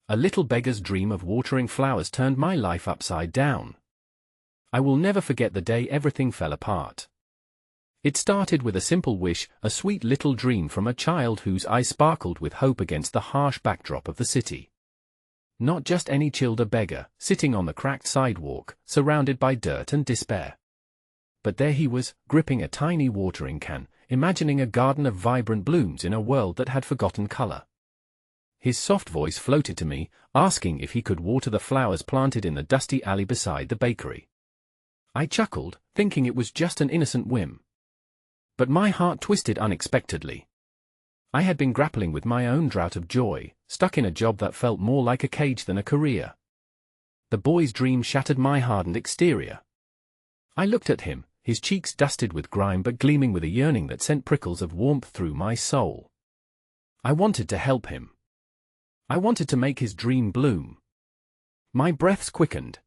A little beggar's dream of watering flowers turned my life upside down. I will never forget the day everything fell apart. It started with a simple wish, a sweet little dream from a child whose eyes sparkled with hope against the harsh backdrop of the city. Not just any childer beggar, sitting on the cracked sidewalk, surrounded by dirt and despair. But there he was, gripping a tiny watering can, imagining a garden of vibrant blooms in a world that had forgotten color. His soft voice floated to me, asking if he could water the flowers planted in the dusty alley beside the bakery. I chuckled, thinking it was just an innocent whim. But my heart twisted unexpectedly. I had been grappling with my own drought of joy, stuck in a job that felt more like a cage than a career. The boy's dream shattered my hardened exterior. I looked at him, his cheeks dusted with grime but gleaming with a yearning that sent prickles of warmth through my soul. I wanted to help him. I wanted to make his dream bloom. My breaths quickened.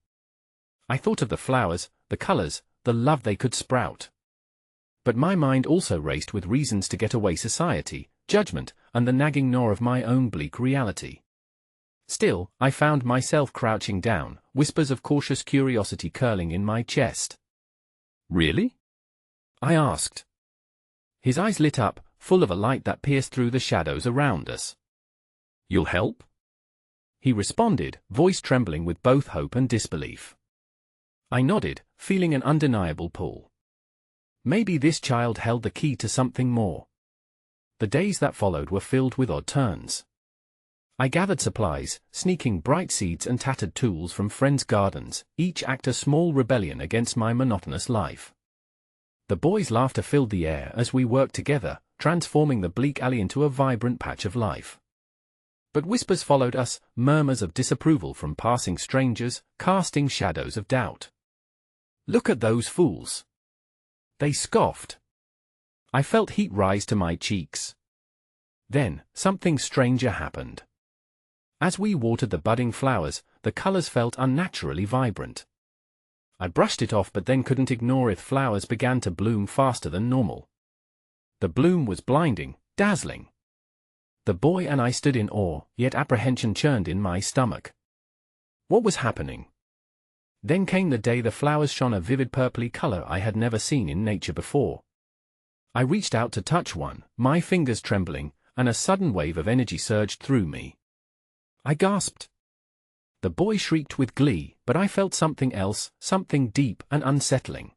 I thought of the flowers, the colors, the love they could sprout. But my mind also raced with reasons to get away: society, judgment, and the nagging gnaw of my own bleak reality. Still, I found myself crouching down, whispers of cautious curiosity curling in my chest. "Really?" I asked. His eyes lit up, full of a light that pierced through the shadows around us. "You'll help?" he responded, voice trembling with both hope and disbelief. I nodded, feeling an undeniable pull. Maybe this child held the key to something more. The days that followed were filled with odd turns. I gathered supplies, sneaking bright seeds and tattered tools from friends' gardens, each act a small rebellion against my monotonous life. The boys' laughter filled the air as we worked together, transforming the bleak alley into a vibrant patch of life. But whispers followed us, murmurs of disapproval from passing strangers, casting shadows of doubt. "Look at those fools," they scoffed. I felt heat rise to my cheeks. Then, something stranger happened. As we watered the budding flowers, the colors felt unnaturally vibrant. I brushed it off but then couldn't ignore it. Flowers began to bloom faster than normal. The bloom was blinding, dazzling. The boy and I stood in awe, yet apprehension churned in my stomach. What was happening? Then came the day the flowers shone a vivid purpley color I had never seen in nature before. I reached out to touch one, my fingers trembling, and a sudden wave of energy surged through me. I gasped. The boy shrieked with glee, but I felt something else, something deep and unsettling.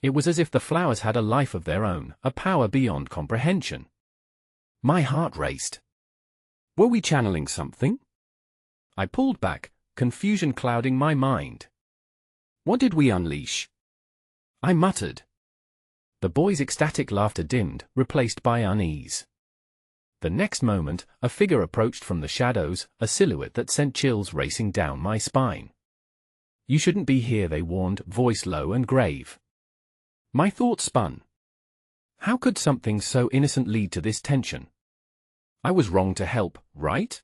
It was as if the flowers had a life of their own, a power beyond comprehension. My heart raced. Were we channeling something? I pulled back, confusion clouding my mind. What did we unleash? I muttered. The boy's ecstatic laughter dimmed, replaced by unease. The next moment, a figure approached from the shadows, a silhouette that sent chills racing down my spine. "You shouldn't be here," they warned, voice low and grave. My thoughts spun. How could something so innocent lead to this tension? I was wrong to help, right?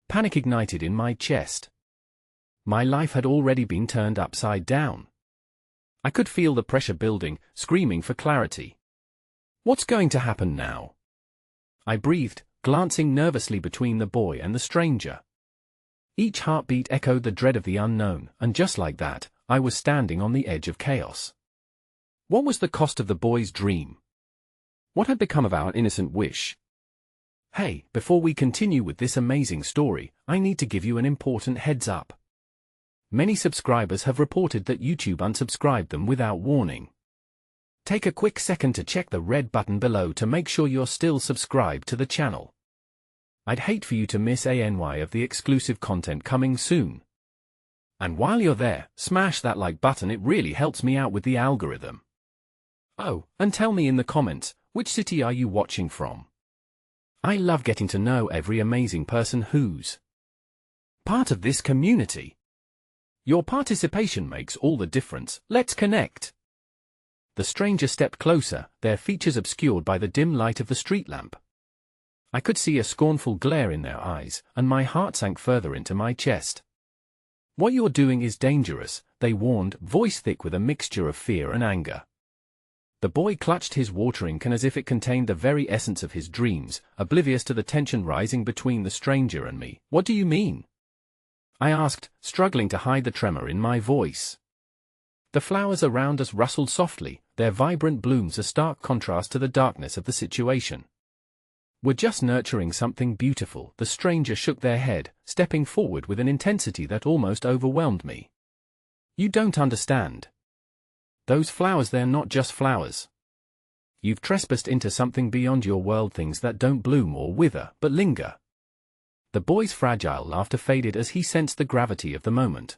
Panic ignited in my chest. My life had already been turned upside down. I could feel the pressure building, screaming for clarity. What's going to happen now? I breathed, glancing nervously between the boy and the stranger. Each heartbeat echoed the dread of the unknown, and just like that, I was standing on the edge of chaos. What was the cost of the boy's dream? What had become of our innocent wish? Hey, before we continue with this amazing story, I need to give you an important heads up. Many subscribers have reported that YouTube unsubscribed them without warning. Take a quick second to check the red button below to make sure you're still subscribed to the channel. I'd hate for you to miss any of the exclusive content coming soon. And while you're there, smash that like button, it really helps me out with the algorithm. Oh, and tell me in the comments, which city are you watching from? I love getting to know every amazing person who's part of this community. Your participation makes all the difference. Let's connect. The stranger stepped closer, their features obscured by the dim light of the street lamp. I could see a scornful glare in their eyes, and my heart sank further into my chest. "What you're doing is dangerous," they warned, voice thick with a mixture of fear and anger. The boy clutched his watering can as if it contained the very essence of his dreams, oblivious to the tension rising between the stranger and me. "What do you mean?" I asked, struggling to hide the tremor in my voice. The flowers around us rustled softly, their vibrant blooms a stark contrast to the darkness of the situation. "We're just nurturing something beautiful." The stranger shook their head, stepping forward with an intensity that almost overwhelmed me. "You don't understand. Those flowers, they're not just flowers. You've trespassed into something beyond your world, things that don't bloom or wither, but linger." The boy's fragile laughter faded as he sensed the gravity of the moment.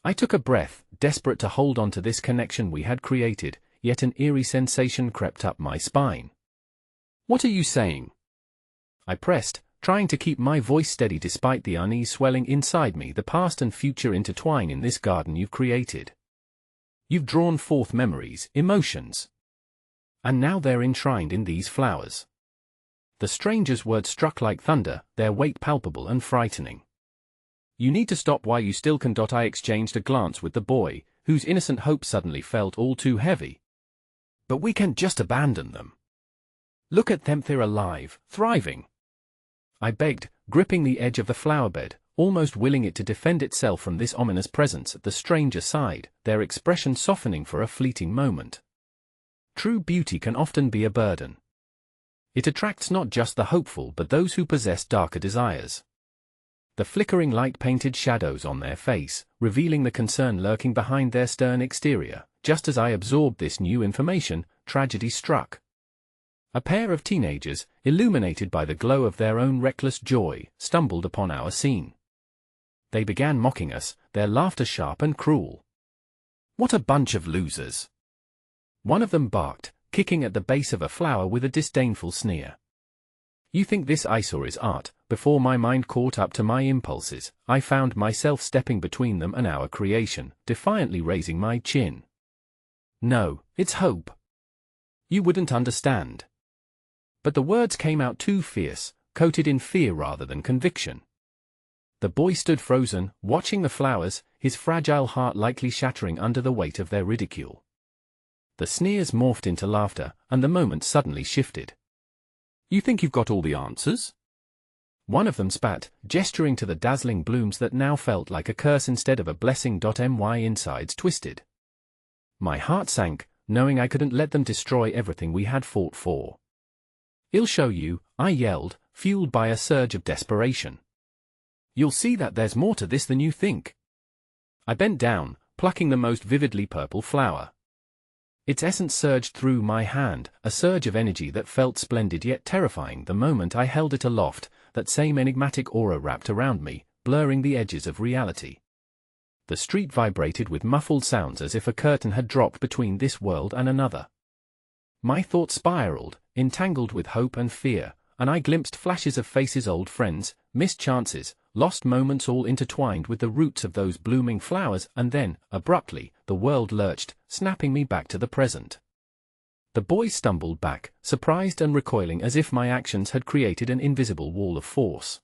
I took a breath, desperate to hold on to this connection we had created, yet an eerie sensation crept up my spine. "What are you saying?" I pressed, trying to keep my voice steady despite the unease swelling inside me. "The past and future intertwine in this garden you've created. You've drawn forth memories, emotions. And now they're enshrined in these flowers." The stranger's words struck like thunder, their weight palpable and frightening. "You need to stop while you still can." I exchanged a glance with the boy, whose innocent hope suddenly felt all too heavy. "But we can't just abandon them. Look at them, they're alive, thriving," I begged, gripping the edge of the flowerbed, almost willing it to defend itself from this ominous presence at the stranger's side, their expression softening for a fleeting moment. True beauty can often be a burden. It attracts not just the hopeful but those who possess darker desires. The flickering light painted shadows on their face, revealing the concern lurking behind their stern exterior. Just as I absorbed this new information, tragedy struck. A pair of teenagers, illuminated by the glow of their own reckless joy, stumbled upon our scene. They began mocking us, their laughter sharp and cruel. "What a bunch of losers!" one of them barked, kicking at the base of a flower with a disdainful sneer. "You think this eyesore is art?" Before my mind caught up to my impulses, I found myself stepping between them and our creation, defiantly raising my chin. "No, it's hope. You wouldn't understand." But the words came out too fierce, coated in fear rather than conviction. The boy stood frozen, watching the flowers, his fragile heart likely shattering under the weight of their ridicule. The sneers morphed into laughter, and the moment suddenly shifted. "You think you've got all the answers?" one of them spat, gesturing to the dazzling blooms that now felt like a curse instead of a blessing. My insides twisted. My heart sank, knowing I couldn't let them destroy everything we had fought for. "I'll show you," I yelled, fueled by a surge of desperation. "You'll see that there's more to this than you think." I bent down, plucking the most vividly purple flower. Its essence surged through my hand, a surge of energy that felt splendid yet terrifying the moment I held it aloft. That same enigmatic aura wrapped around me, blurring the edges of reality. The street vibrated with muffled sounds as if a curtain had dropped between this world and another. My thoughts spiraled, entangled with hope and fear, and I glimpsed flashes of faces, old friends, missed chances, lost moments, all intertwined with the roots of those blooming flowers. And then, abruptly, the world lurched, snapping me back to the present. The boy stumbled back, surprised and recoiling as if my actions had created an invisible wall of force.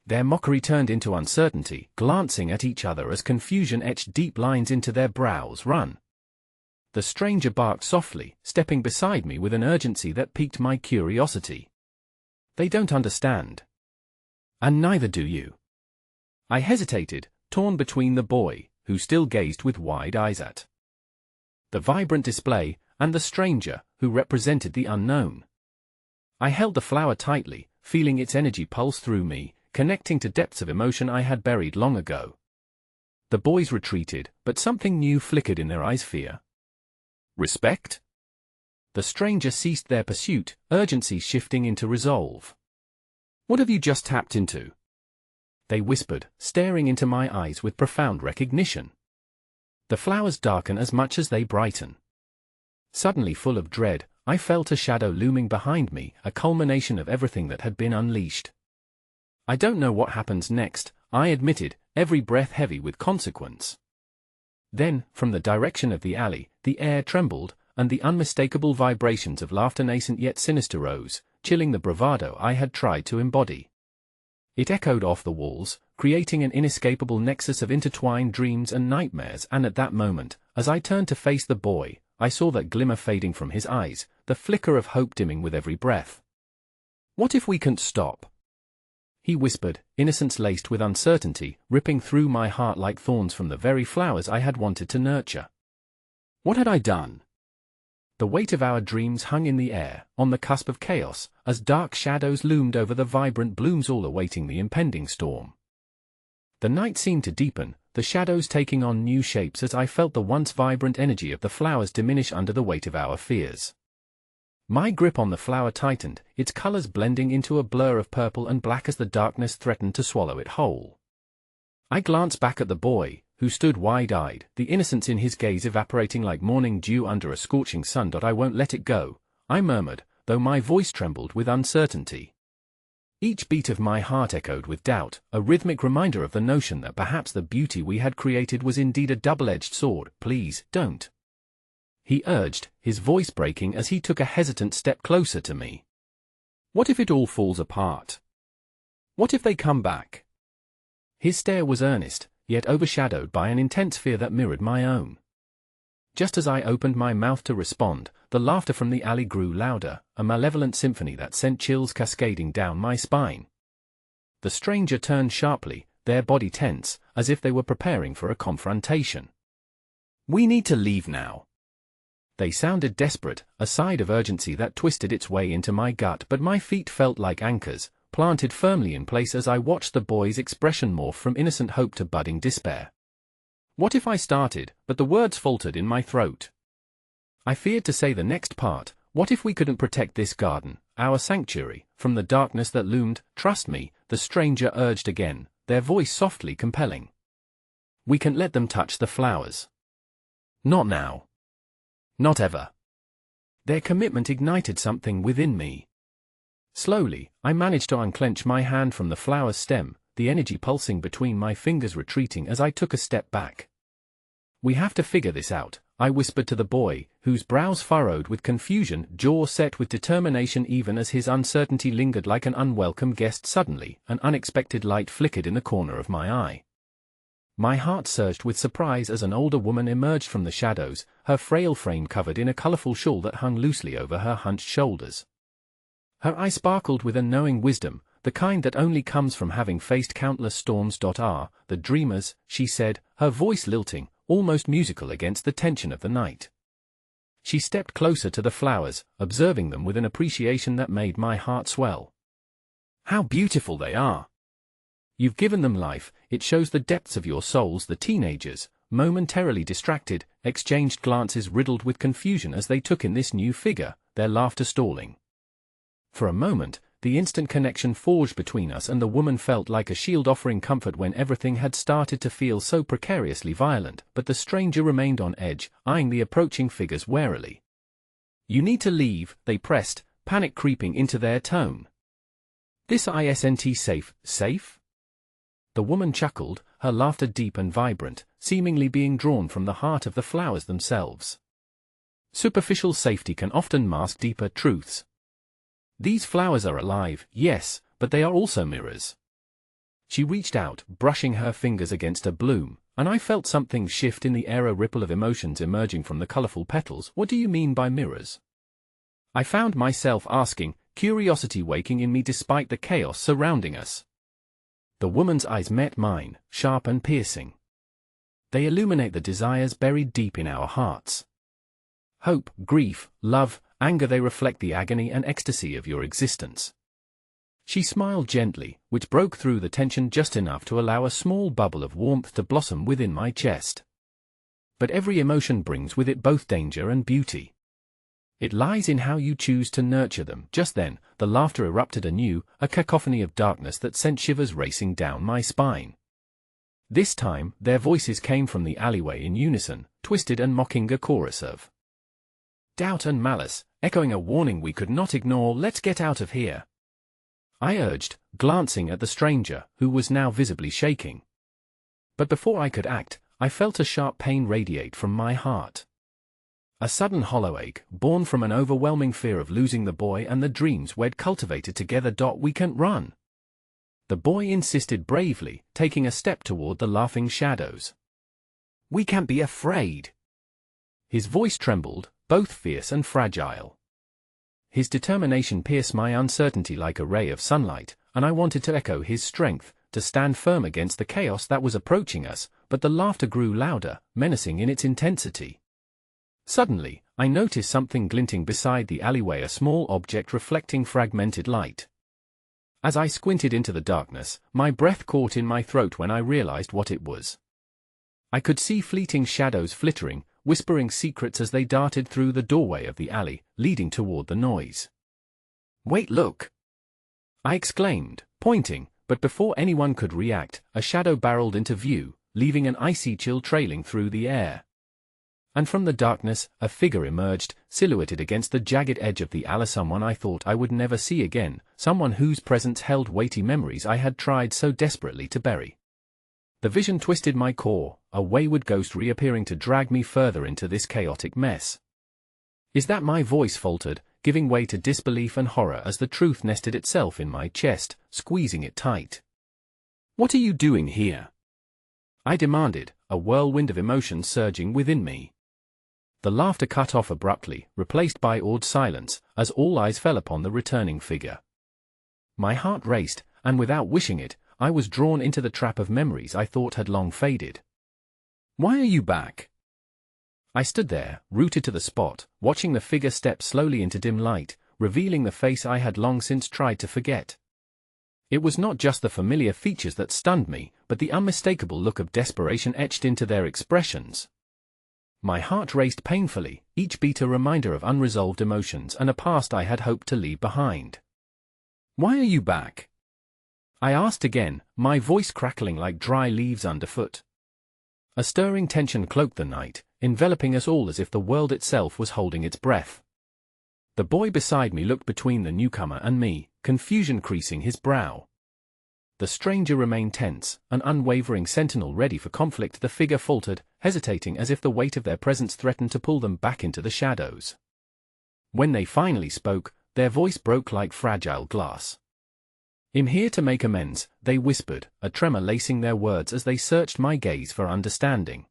Their mockery turned into uncertainty, glancing at each other as confusion etched deep lines into their brows. "Run!" The stranger barked softly, stepping beside me with an urgency that piqued my curiosity. "They don't understand. And neither do you." I hesitated, torn between the boy, who still gazed with wide eyes at the vibrant display, and the stranger, who represented the unknown. I held the flower tightly, feeling its energy pulse through me, connecting to depths of emotion I had buried long ago. The boys retreated, but something new flickered in their eyes. Fear? Respect? The stranger ceased their pursuit, urgency shifting into resolve. "What have you just tapped into?" they whispered, staring into my eyes with profound recognition. The flowers darken as much as they brighten. Suddenly full of dread, I felt a shadow looming behind me, a culmination of everything that had been unleashed. "I don't know what happens next," I admitted, every breath heavy with consequence. Then, from the direction of the alley, the air trembled, and the unmistakable vibrations of laughter, nascent yet sinister, rose, chilling the bravado I had tried to embody. It echoed off the walls, creating an inescapable nexus of intertwined dreams and nightmares. And at that moment, as I turned to face the boy, I saw that glimmer fading from his eyes, the flicker of hope dimming with every breath. "What if we can't stop?" he whispered, innocence laced with uncertainty, ripping through my heart like thorns from the very flowers I had wanted to nurture. What had I done? The weight of our dreams hung in the air, on the cusp of chaos, as dark shadows loomed over the vibrant blooms, all awaiting the impending storm. The night seemed to deepen, the shadows taking on new shapes as I felt the once vibrant energy of the flowers diminish under the weight of our fears. My grip on the flower tightened, its colors blending into a blur of purple and black as the darkness threatened to swallow it whole. I glanced back at the boy, who stood wide-eyed, the innocence in his gaze evaporating like morning dew under a scorching sun. "I won't let it go," I murmured, though my voice trembled with uncertainty. Each beat of my heart echoed with doubt, a rhythmic reminder of the notion that perhaps the beauty we had created was indeed a double-edged sword. "Please, don't," he urged, his voice breaking as he took a hesitant step closer to me. "What if it all falls apart? What if they come back?" His stare was earnest, yet overshadowed by an intense fear that mirrored my own. Just as I opened my mouth to respond, the laughter from the alley grew louder, a malevolent symphony that sent chills cascading down my spine. The stranger turned sharply, their body tense, as if they were preparing for a confrontation. "We need to leave now." They sounded desperate, a side of urgency that twisted its way into my gut, but my feet felt like anchors, planted firmly in place as I watched the boy's expression morph from innocent hope to budding despair. What if I started, but the words faltered in my throat. I feared to say the next part. What if we couldn't protect this garden, our sanctuary, from the darkness that loomed? "Trust me," the stranger urged again, their voice softly compelling. "We can't let them touch the flowers. Not now. Not ever." Their commitment ignited something within me. Slowly, I managed to unclench my hand from the flower's stem, the energy pulsing between my fingers retreating as I took a step back. "We have to figure this out," I whispered to the boy, whose brows furrowed with confusion, jaw set with determination. Even as his uncertainty lingered like an unwelcome guest, suddenly, an unexpected light flickered in the corner of my eye. My heart surged with surprise as an older woman emerged from the shadows, her frail frame covered in a colorful shawl that hung loosely over her hunched shoulders. Her eye sparkled with a knowing wisdom, the kind that only comes from having faced countless storms. "The dreamers," she said, her voice lilting, almost musical against the tension of the night. She stepped closer to the flowers, observing them with an appreciation that made my heart swell. "How beautiful they are! You've given them life, it shows the depths of your souls." The teenagers, momentarily distracted, exchanged glances riddled with confusion as they took in this new figure, their laughter stalling. For a moment, the instant connection forged between us, and the woman felt like a shield offering comfort when everything had started to feel so precariously violent. But the stranger remained on edge, eyeing the approaching figures warily. "You need to leave," they pressed, panic creeping into their tone. "This isn't safe." "Safe?" The woman chuckled, her laughter deep and vibrant, seemingly being drawn from the heart of the flowers themselves. "Superficial safety can often mask deeper truths. These flowers are alive, yes, but they are also mirrors." She reached out, brushing her fingers against a bloom, and I felt something shift in the air, a ripple of emotions emerging from the colorful petals. "What do you mean by mirrors?" I found myself asking, curiosity waking in me despite the chaos surrounding us. The woman's eyes met mine, sharp and piercing. "They illuminate the desires buried deep in our hearts. Hope, grief, love, anger. They reflect the agony and ecstasy of your existence." She smiled gently, which broke through the tension just enough to allow a small bubble of warmth to blossom within my chest. "But every emotion brings with it both danger and beauty. It lies in how you choose to nurture them." Just then, the laughter erupted anew, a cacophony of darkness that sent shivers racing down my spine. This time, their voices came from the alleyway in unison, twisted and mocking, a chorus of doubt and malice, echoing a warning we could not ignore. "Let's get out of here," I urged, glancing at the stranger, who was now visibly shaking. But before I could act, I felt a sharp pain radiate from my heart. A sudden hollow ache, born from an overwhelming fear of losing the boy and the dreams we'd cultivated together. "We can't run," the boy insisted bravely, taking a step toward the laughing shadows. "We can't be afraid." His voice trembled, both fierce and fragile. His determination pierced my uncertainty like a ray of sunlight, and I wanted to echo his strength, to stand firm against the chaos that was approaching us, but the laughter grew louder, menacing in its intensity. Suddenly, I noticed something glinting beside the alleyway, a small object reflecting fragmented light. As I squinted into the darkness, my breath caught in my throat when I realized what it was. I could see fleeting shadows flittering, whispering secrets as they darted through the doorway of the alley, leading toward the noise. "Wait, look!" I exclaimed, pointing, but before anyone could react, a shadow barreled into view, leaving an icy chill trailing through the air. And from the darkness, a figure emerged, silhouetted against the jagged edge of the alley, someone I thought I would never see again, someone whose presence held weighty memories I had tried so desperately to bury. The vision twisted my core, a wayward ghost reappearing to drag me further into this chaotic mess. "Is that?" my voice faltered, giving way to disbelief and horror as the truth nested itself in my chest, squeezing it tight. "What are you doing here?" I demanded, a whirlwind of emotions surging within me. The laughter cut off abruptly, replaced by awed silence, as all eyes fell upon the returning figure. My heart raced, and without wishing it, I was drawn into the trap of memories I thought had long faded. "Why are you back?" I stood there, rooted to the spot, watching the figure step slowly into dim light, revealing the face I had long since tried to forget. It was not just the familiar features that stunned me, but the unmistakable look of desperation etched into their expressions. My heart raced painfully, each beat a reminder of unresolved emotions and a past I had hoped to leave behind. "Why are you back?" I asked again, my voice crackling like dry leaves underfoot. A stirring tension cloaked the night, enveloping us all as if the world itself was holding its breath. The boy beside me looked between the newcomer and me, confusion creasing his brow. The stranger remained tense, an unwavering sentinel ready for conflict. The figure faltered, hesitating as if the weight of their presence threatened to pull them back into the shadows. When they finally spoke, their voice broke like fragile glass. "I'm here to make amends," they whispered, a tremor lacing their words as they searched my gaze for understanding.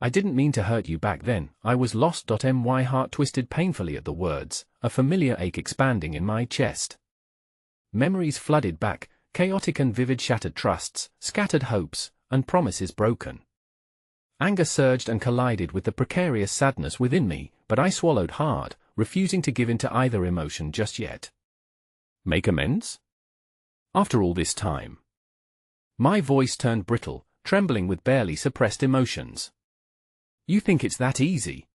"I didn't mean to hurt you back then, I was lost." My heart twisted painfully at the words, a familiar ache expanding in my chest. Memories flooded back, chaotic and vivid, shattered trusts, scattered hopes, and promises broken. Anger surged and collided with the precarious sadness within me, but I swallowed hard, refusing to give in to either emotion just yet. "Make amends? After all this time?" My voice turned brittle, trembling with barely suppressed emotions. "You think it's that easy?"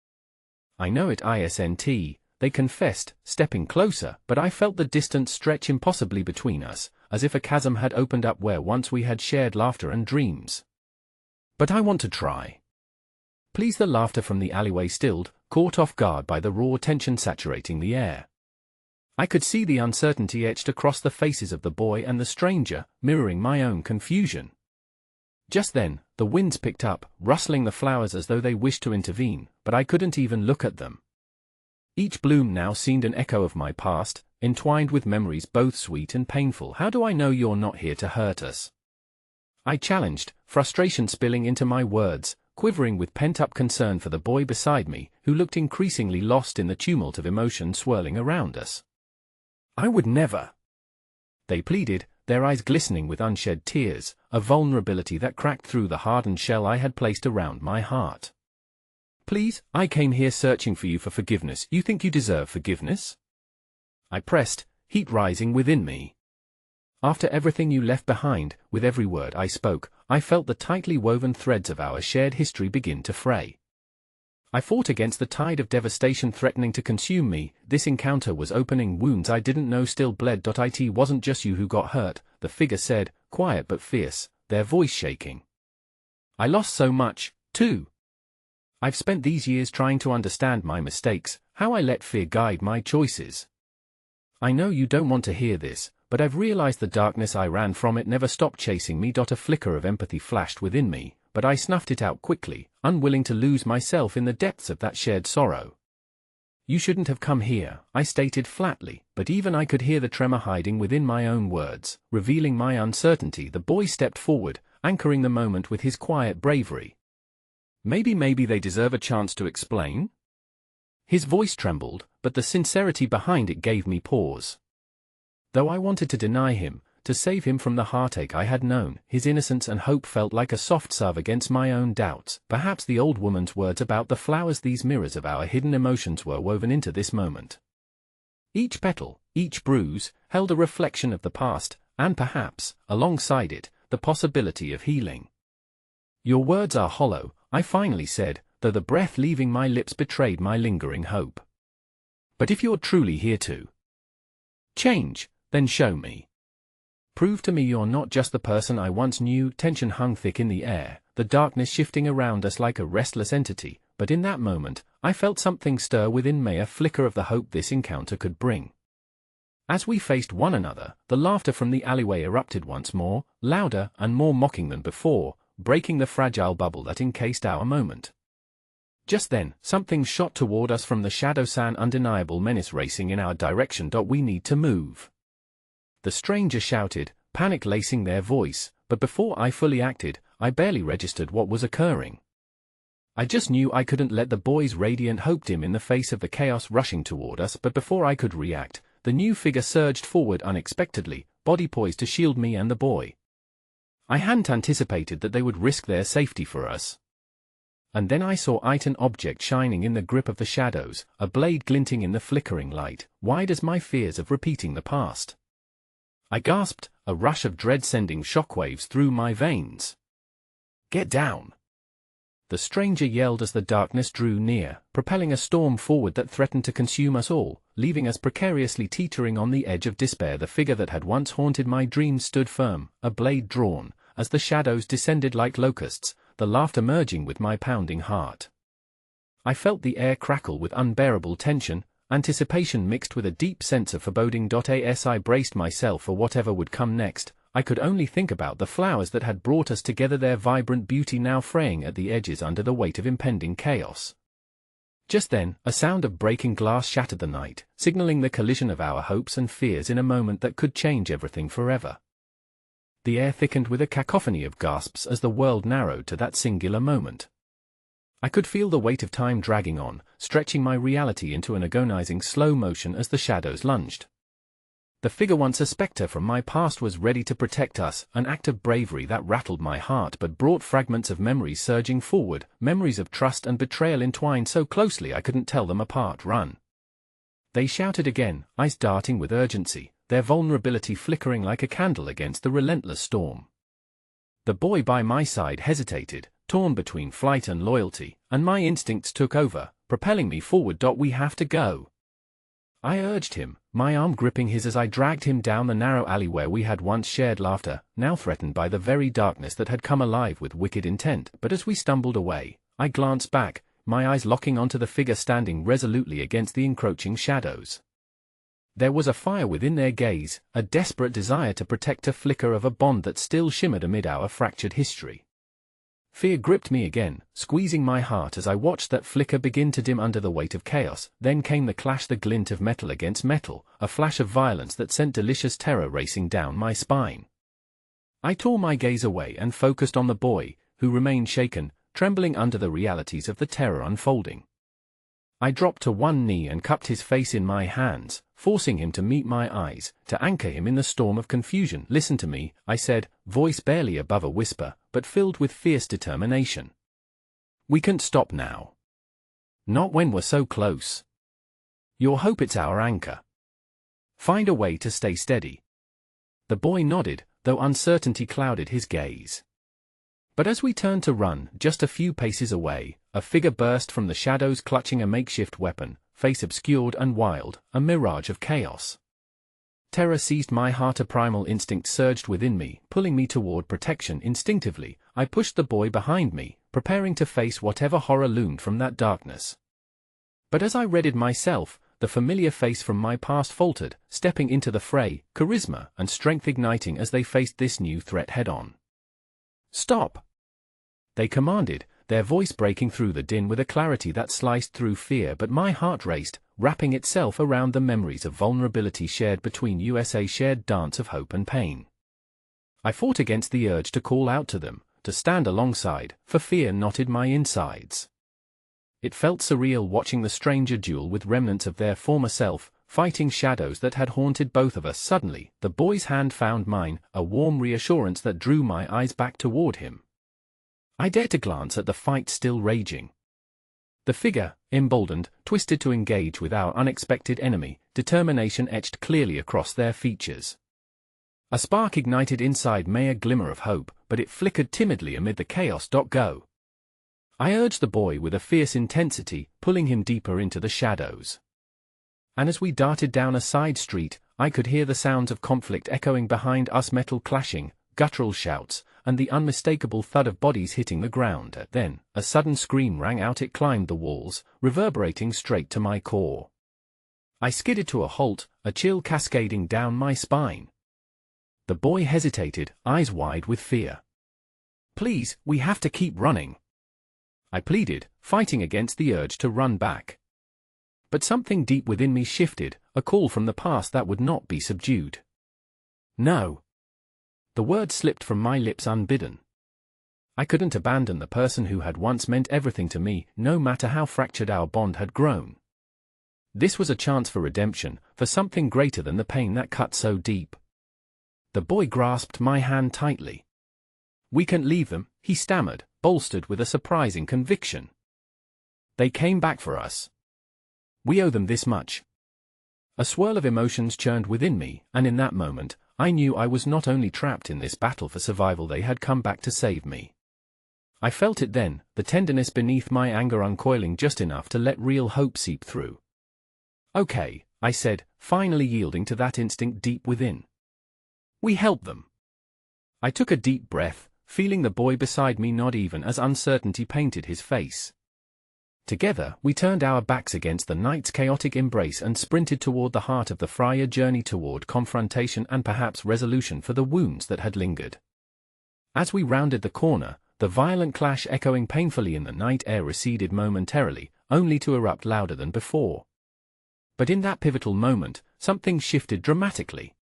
"I know it isn't," they confessed, stepping closer, but I felt the distance stretch impossibly between us, as if a chasm had opened up where once we had shared laughter and dreams. "But I want to try." "Please." The laughter from the alleyway stilled, caught off guard by the raw tension saturating the air. I could see the uncertainty etched across the faces of the boy and the stranger, mirroring my own confusion. Just then, the winds picked up, rustling the flowers as though they wished to intervene, but I couldn't even look at them. Each bloom now seemed an echo of my past, entwined with memories both sweet and painful. "How do I know you're not here to hurt us?" I challenged, frustration spilling into my words, quivering with pent-up concern for the boy beside me, who looked increasingly lost in the tumult of emotion swirling around us. "I would never," they pleaded, their eyes glistening with unshed tears, a vulnerability that cracked through the hardened shell I had placed around my heart. "Please, I came here searching for you for forgiveness. You think you deserve forgiveness?" I pressed, heat rising within me. "After everything you left behind," with every word I spoke, I felt the tightly woven threads of our shared history begin to fray. I fought against the tide of devastation threatening to consume me. This encounter was opening wounds I didn't know still bled. "It wasn't just you who got hurt," the figure said, quiet but fierce, their voice shaking. "I lost so much, too. I've spent these years trying to understand my mistakes, how I let fear guide my choices. I know you don't want to hear this, but I've realized the darkness I ran from it never stopped chasing me." A flicker of empathy flashed within me, but I snuffed it out quickly, unwilling to lose myself in the depths of that shared sorrow. "You shouldn't have come here," I stated flatly, but even I could hear the tremor hiding within my own words, revealing my uncertainty. The boy stepped forward, anchoring the moment with his quiet bravery. Maybe they deserve a chance to explain?" His voice trembled, but the sincerity behind it gave me pause. Though I wanted to deny him, to save him from the heartache I had known, his innocence and hope felt like a soft salve against my own doubts. Perhaps the old woman's words about the flowers, these mirrors of our hidden emotions, were woven into this moment. Each petal, each bruise, held a reflection of the past, and perhaps, alongside it, the possibility of healing. "Your words are hollow," I finally said, though the breath leaving my lips betrayed my lingering hope. "But if you're truly here to change, then show me. Prove to me you're not just the person I once knew." Tension hung thick in the air, the darkness shifting around us like a restless entity, but in that moment, I felt something stir within me, a flicker of the hope this encounter could bring. As we faced one another, the laughter from the alleyway erupted once more, louder and more mocking than before, breaking the fragile bubble that encased our moment. Just then, something shot toward us from the shadows, an undeniable menace racing in our direction. "We need to move," the stranger shouted, panic lacing their voice, but before I fully acted, I barely registered what was occurring. I just knew I couldn't let the boy's radiant hope dim in the face of the chaos rushing toward us, but before I could react, the new figure surged forward unexpectedly, body poised to shield me and the boy. I hadn't anticipated that they would risk their safety for us. And then I saw an object shining in the grip of the shadows, a blade glinting in the flickering light, wide as my fears of repeating the past. I gasped, a rush of dread sending shockwaves through my veins. "Get down!" the stranger yelled as the darkness drew near, propelling a storm forward that threatened to consume us all, leaving us precariously teetering on the edge of despair. The figure that had once haunted my dreams stood firm, a blade drawn, as the shadows descended like locusts, the laughter merging with my pounding heart. I felt the air crackle with unbearable tension, anticipation mixed with a deep sense of foreboding. As I braced myself for whatever would come next, I could only think about the flowers that had brought us together, their vibrant beauty now fraying at the edges under the weight of impending chaos. Just then, a sound of breaking glass shattered the night, signaling the collision of our hopes and fears in a moment that could change everything forever. The air thickened with a cacophony of gasps as the world narrowed to that singular moment. I could feel the weight of time dragging on, stretching my reality into an agonizing slow motion as the shadows lunged. The figure, once a specter from my past, was ready to protect us, an act of bravery that rattled my heart but brought fragments of memories surging forward, memories of trust and betrayal entwined so closely I couldn't tell them apart. "Run!" they shouted again, eyes darting with urgency, their vulnerability flickering like a candle against the relentless storm. The boy by my side hesitated, torn between flight and loyalty, and my instincts took over, propelling me forward. "We have to go," I urged him, my arm gripping his as I dragged him down the narrow alley where we had once shared laughter, now threatened by the very darkness that had come alive with wicked intent. But as we stumbled away, I glanced back, my eyes locking onto the figure standing resolutely against the encroaching shadows. There was a fire within their gaze, a desperate desire to protect, a flicker of a bond that still shimmered amid our fractured history. Fear gripped me again, squeezing my heart as I watched that flicker begin to dim under the weight of chaos. Then came the clash, the glint of metal against metal, a flash of violence that sent delicious terror racing down my spine. I tore my gaze away and focused on the boy, who remained shaken, trembling under the realities of the terror unfolding. I dropped to one knee and cupped his face in my hands, forcing him to meet my eyes, to anchor him in the storm of confusion. "Listen to me," I said, voice barely above a whisper, but filled with fierce determination. "We can't stop now. Not when we're so close. Your hope, it's our anchor. Find a way to stay steady." The boy nodded, though uncertainty clouded his gaze. But as we turned to run, just a few paces away, a figure burst from the shadows clutching a makeshift weapon, face obscured and wild, a mirage of chaos. Terror seized my heart, a primal instinct surged within me, pulling me toward protection. Instinctively, I pushed the boy behind me, preparing to face whatever horror loomed from that darkness. But as I readied myself, the familiar face from my past faltered, stepping into the fray, charisma and strength igniting as they faced this new threat head-on. "Stop!" they commanded, their voice breaking through the din with a clarity that sliced through fear. But my heart raced, wrapping itself around the memories of vulnerability shared between us, a shared dance of hope and pain. I fought against the urge to call out to them, to stand alongside, for fear knotted my insides. It felt surreal watching the stranger duel with remnants of their former self, fighting shadows that had haunted both of us. Suddenly, the boy's hand found mine, a warm reassurance that drew my eyes back toward him. I dared to glance at the fight still raging. The figure, emboldened, twisted to engage with our unexpected enemy, determination etched clearly across their features. A spark ignited inside me, a glimmer of hope, but it flickered timidly amid the chaos. Go. I urged the boy with a fierce intensity, pulling him deeper into the shadows. And as we darted down a side street, I could hear the sounds of conflict echoing behind us, metal clashing, guttural shouts, and the unmistakable thud of bodies hitting the ground. Then, a sudden scream rang out. It climbed the walls, reverberating straight to my core. I skidded to a halt, a chill cascading down my spine. The boy hesitated, eyes wide with fear. "Please, we have to keep running," I pleaded, fighting against the urge to run back. But something deep within me shifted, a call from the past that would not be subdued. "No." The word slipped from my lips unbidden. I couldn't abandon the person who had once meant everything to me, no matter how fractured our bond had grown. This was a chance for redemption, for something greater than the pain that cut so deep. The boy grasped my hand tightly. "We can't leave them," he stammered, bolstered with a surprising conviction. "They came back for us. We owe them this much." A swirl of emotions churned within me, and in that moment, I knew I was not only trapped in this battle for survival, they had come back to save me. I felt it then, the tenderness beneath my anger uncoiling just enough to let real hope seep through. "Okay," I said, finally yielding to that instinct deep within. "We help them." I took a deep breath, feeling the boy beside me nod even as uncertainty painted his face. Together, we turned our backs against the night's chaotic embrace and sprinted toward the heart of the fray, a journey toward confrontation and perhaps resolution for the wounds that had lingered. As we rounded the corner, the violent clash echoing painfully in the night air receded momentarily, only to erupt louder than before. But in that pivotal moment, something shifted dramatically.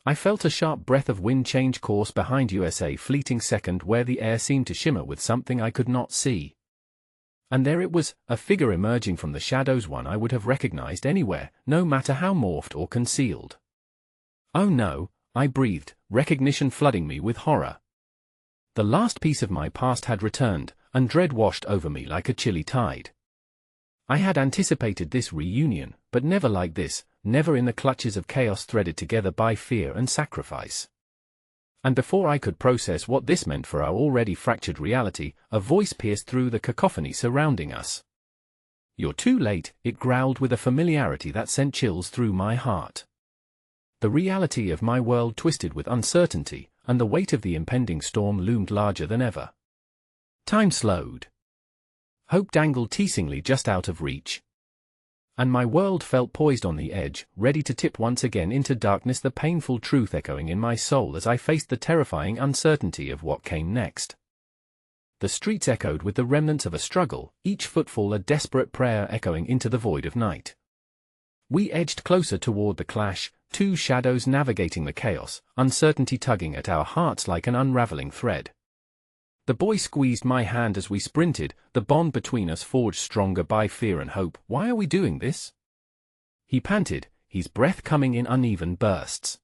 I felt a sharp breath of wind change course behind us, a fleeting second where the air seemed to shimmer with something I could not see. And there it was, a figure emerging from the shadows, one I would have recognized anywhere, no matter how morphed or concealed. "Oh no," I breathed, recognition flooding me with horror. The last piece of my past had returned, and dread washed over me like a chilly tide. I had anticipated this reunion, but never like this, never in the clutches of chaos threaded together by fear and sacrifice. And before I could process what this meant for our already fractured reality, a voice pierced through the cacophony surrounding us. "You're too late," it growled with a familiarity that sent chills through my heart. The reality of my world twisted with uncertainty, and the weight of the impending storm loomed larger than ever. Time slowed. Hope dangled teasingly just out of reach. And my world felt poised on the edge, ready to tip once again into darkness, the painful truth echoing in my soul as I faced the terrifying uncertainty of what came next. The streets echoed with the remnants of a struggle, each footfall a desperate prayer echoing into the void of night. We edged closer toward the clash, two shadows navigating the chaos, uncertainty tugging at our hearts like an unraveling thread. The boy squeezed my hand as we sprinted, the bond between us forged stronger by fear and hope. "Why are we doing this?" he panted, his breath coming in uneven bursts.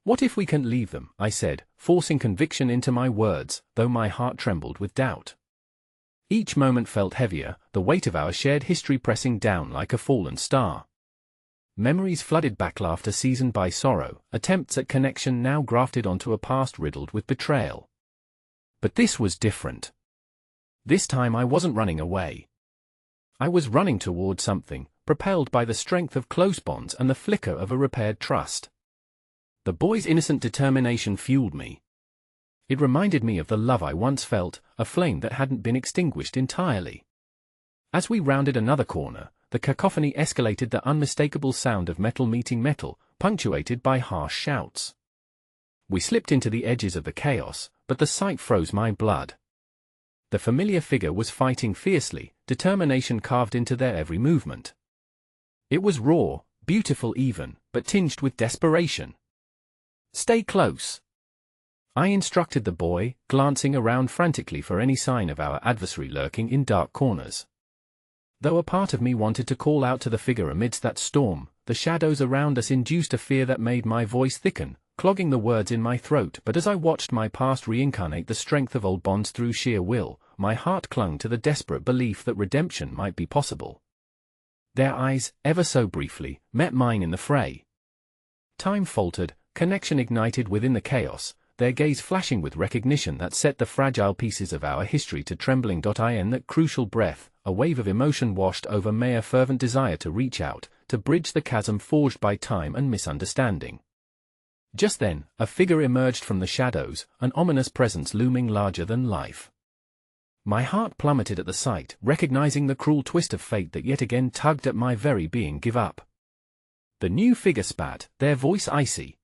"What if we can't leave them?" I said, forcing conviction into my words, though my heart trembled with doubt. Each moment felt heavier, the weight of our shared history pressing down like a fallen star. Memories flooded back, laughter seasoned by sorrow, attempts at connection now grafted onto a past riddled with betrayal. But this was different. This time I wasn't running away. I was running toward something, propelled by the strength of close bonds and the flicker of a repaired trust. The boy's innocent determination fueled me. It reminded me of the love I once felt, a flame that hadn't been extinguished entirely. As we rounded another corner, the cacophony escalated, the unmistakable sound of metal meeting metal, punctuated by harsh shouts. We slipped into the edges of the chaos, but the sight froze my blood. The familiar figure was fighting fiercely, determination carved into their every movement. It was raw, beautiful even, but tinged with desperation. "Stay close," I instructed the boy, glancing around frantically for any sign of our adversary lurking in dark corners. Though a part of me wanted to call out to the figure amidst that storm, the shadows around us induced a fear that made my voice thicken, clogging the words in my throat. But as I watched my past reincarnate the strength of old bonds through sheer will, my heart clung to the desperate belief that redemption might be possible. Their eyes, ever so briefly, met mine in the fray. Time faltered, connection ignited within the chaos, their gaze flashing with recognition that set the fragile pieces of our history to trembling. In that crucial breath, a wave of emotion washed over me, a fervent desire to reach out, to bridge the chasm forged by time and misunderstanding. Just then, a figure emerged from the shadows, an ominous presence looming larger than life. My heart plummeted at the sight, recognizing the cruel twist of fate that yet again tugged at my very being. Give up. The new figure spat, their voice icy.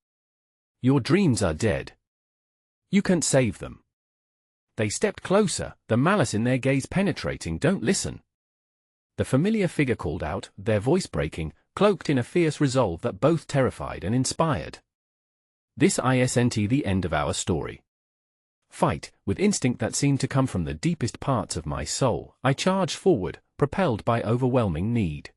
Your dreams are dead. You can't save them. They stepped closer, the malice in their gaze penetrating. Don't listen. The familiar figure called out, their voice breaking, cloaked in a fierce resolve that both terrified and inspired. This isn't the end of our story. Fight, with instinct that seemed to come from the deepest parts of my soul, I charged forward, propelled by overwhelming need.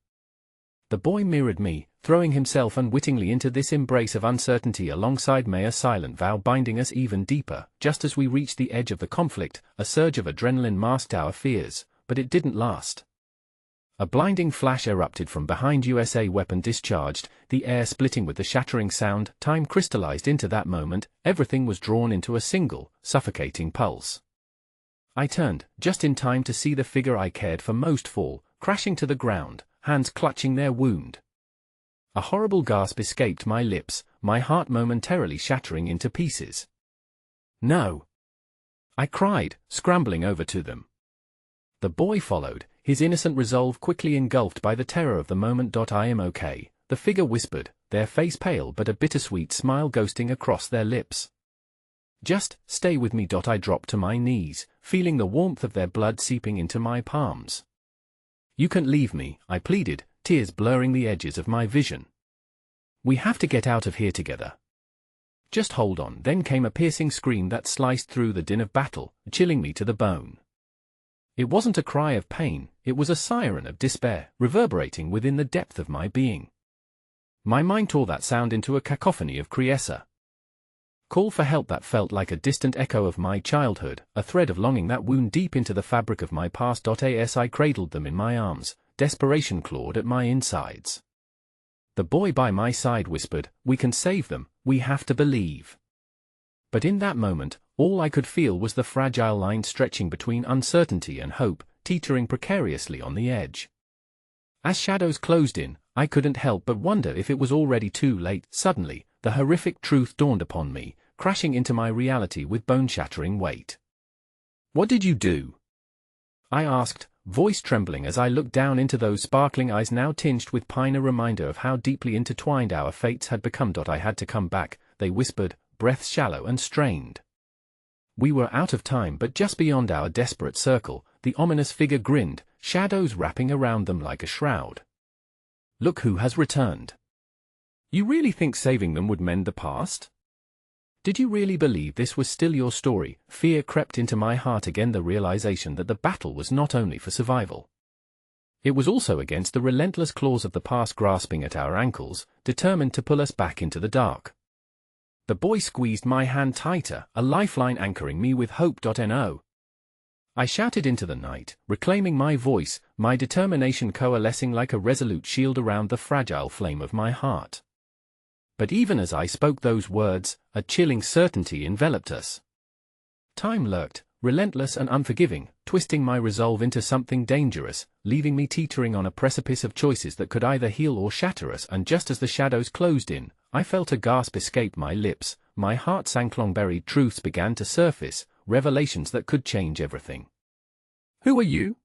The boy mirrored me, throwing himself unwittingly into this embrace of uncertainty alongside me, a silent vow binding us even deeper. Just as we reached the edge of the conflict, a surge of adrenaline masked our fears, but it didn't last. A blinding flash erupted from behind us, a weapon discharged, the air splitting with the shattering sound. Time crystallized into that moment, everything was drawn into a single, suffocating pulse. I turned, just in time to see the figure I cared for most fall, crashing to the ground, hands clutching their wound. A horrible gasp escaped my lips, my heart momentarily shattering into pieces. No! I cried, scrambling over to them. The boy followed, his innocent resolve quickly engulfed by the terror of the moment. I am okay, the figure whispered, their face pale but a bittersweet smile ghosting across their lips. Just stay with me. I dropped to my knees, feeling the warmth of their blood seeping into my palms. You can't leave me, I pleaded, tears blurring the edges of my vision. We have to get out of here together. Just hold on. Then came a piercing scream that sliced through the din of battle, chilling me to the bone. It wasn't a cry of pain, it was a siren of despair, reverberating within the depth of my being. My mind tore that sound into a cacophony of Criessa. Call for help that felt like a distant echo of my childhood, a thread of longing that wound deep into the fabric of my past. As I cradled them in my arms, desperation clawed at my insides. The boy by my side whispered, we can save them, we have to believe. But in that moment, all I could feel was the fragile line stretching between uncertainty and hope, teetering precariously on the edge. As shadows closed in, I couldn't help but wonder if it was already too late. Suddenly, the horrific truth dawned upon me, crashing into my reality with bone-shattering weight. What did you do? I asked, voice trembling as I looked down into those sparkling eyes now tinged with pine, a reminder of how deeply intertwined our fates had become. I had to come back, they whispered, breaths shallow and strained. We were out of time, but just beyond our desperate circle, the ominous figure grinned, shadows wrapping around them like a shroud. Look who has returned. You really think saving them would mend the past? Did you really believe this was still your story? Fear crept into my heart again, the realization that the battle was not only for survival. It was also against the relentless claws of the past grasping at our ankles, determined to pull us back into the dark. The boy squeezed my hand tighter, a lifeline anchoring me with hope. No. I shouted into the night, reclaiming my voice, my determination coalescing like a resolute shield around the fragile flame of my heart. But even as I spoke those words, a chilling certainty enveloped us. Time lurked, relentless and unforgiving, twisting my resolve into something dangerous, leaving me teetering on a precipice of choices that could either heal or shatter us. And just as the shadows closed in, I felt a gasp escape my lips, my heart sank. Long-buried truths began to surface, revelations that could change everything. Who are you?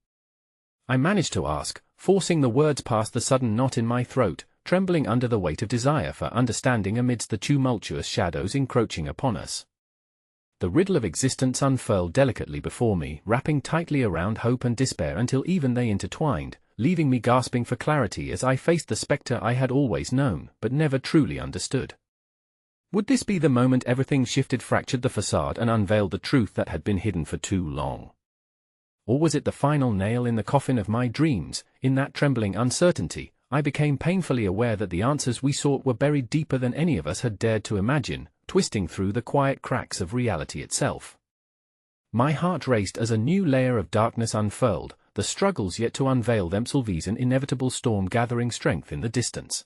I managed to ask, forcing the words past the sudden knot in my throat, trembling under the weight of desire for understanding amidst the tumultuous shadows encroaching upon us. The riddle of existence unfurled delicately before me, wrapping tightly around hope and despair until even they intertwined, leaving me gasping for clarity as I faced the spectre I had always known, but never truly understood. Would this be the moment everything shifted, fractured the facade and unveiled the truth that had been hidden for too long? or was it the final nail in the coffin of my dreams? In that trembling uncertainty, I became painfully aware that the answers we sought were buried deeper than any of us had dared to imagine, twisting through the quiet cracks of reality itself. My heart raced as a new layer of darkness unfurled, the struggles yet to unveil themselves, an inevitable storm gathering strength in the distance.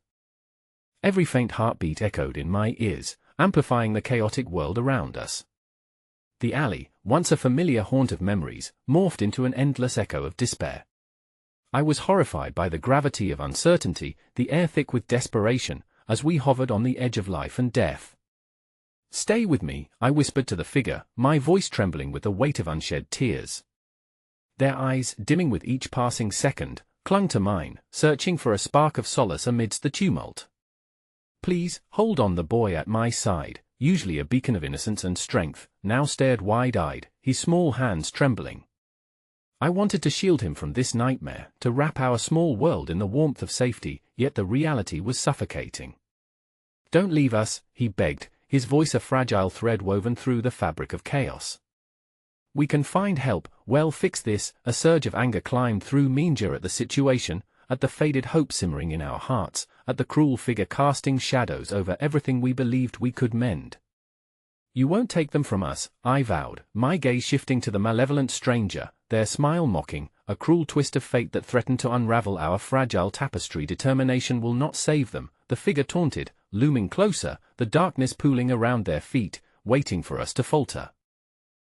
Every faint heartbeat echoed in my ears, amplifying the chaotic world around us. The alley, once a familiar haunt of memories, morphed into an endless echo of despair. I was horrified by the gravity of uncertainty, the air thick with desperation, as we hovered on the edge of life and death. "Stay with me," I whispered to the figure, my voice trembling with the weight of unshed tears. Their eyes, dimming with each passing second, clung to mine, searching for a spark of solace amidst the tumult. "Please, hold on." The boy at my side, usually a beacon of innocence and strength, now stared wide-eyed, his small hands trembling. I wanted to shield him from this nightmare, to wrap our small world in the warmth of safety, yet the reality was suffocating. "Don't leave us," he begged, his voice a fragile thread woven through the fabric of chaos. "We can find help, we'll fix this." A surge of anger climbed through me at the situation, at the faded hope simmering in our hearts, at the cruel figure casting shadows over everything we believed we could mend. "You won't take them from us," I vowed, my gaze shifting to the malevolent stranger, their smile mocking, a cruel twist of fate that threatened to unravel our fragile tapestry. "Determination will not save them," the figure taunted, looming closer, the darkness pooling around their feet, waiting for us to falter.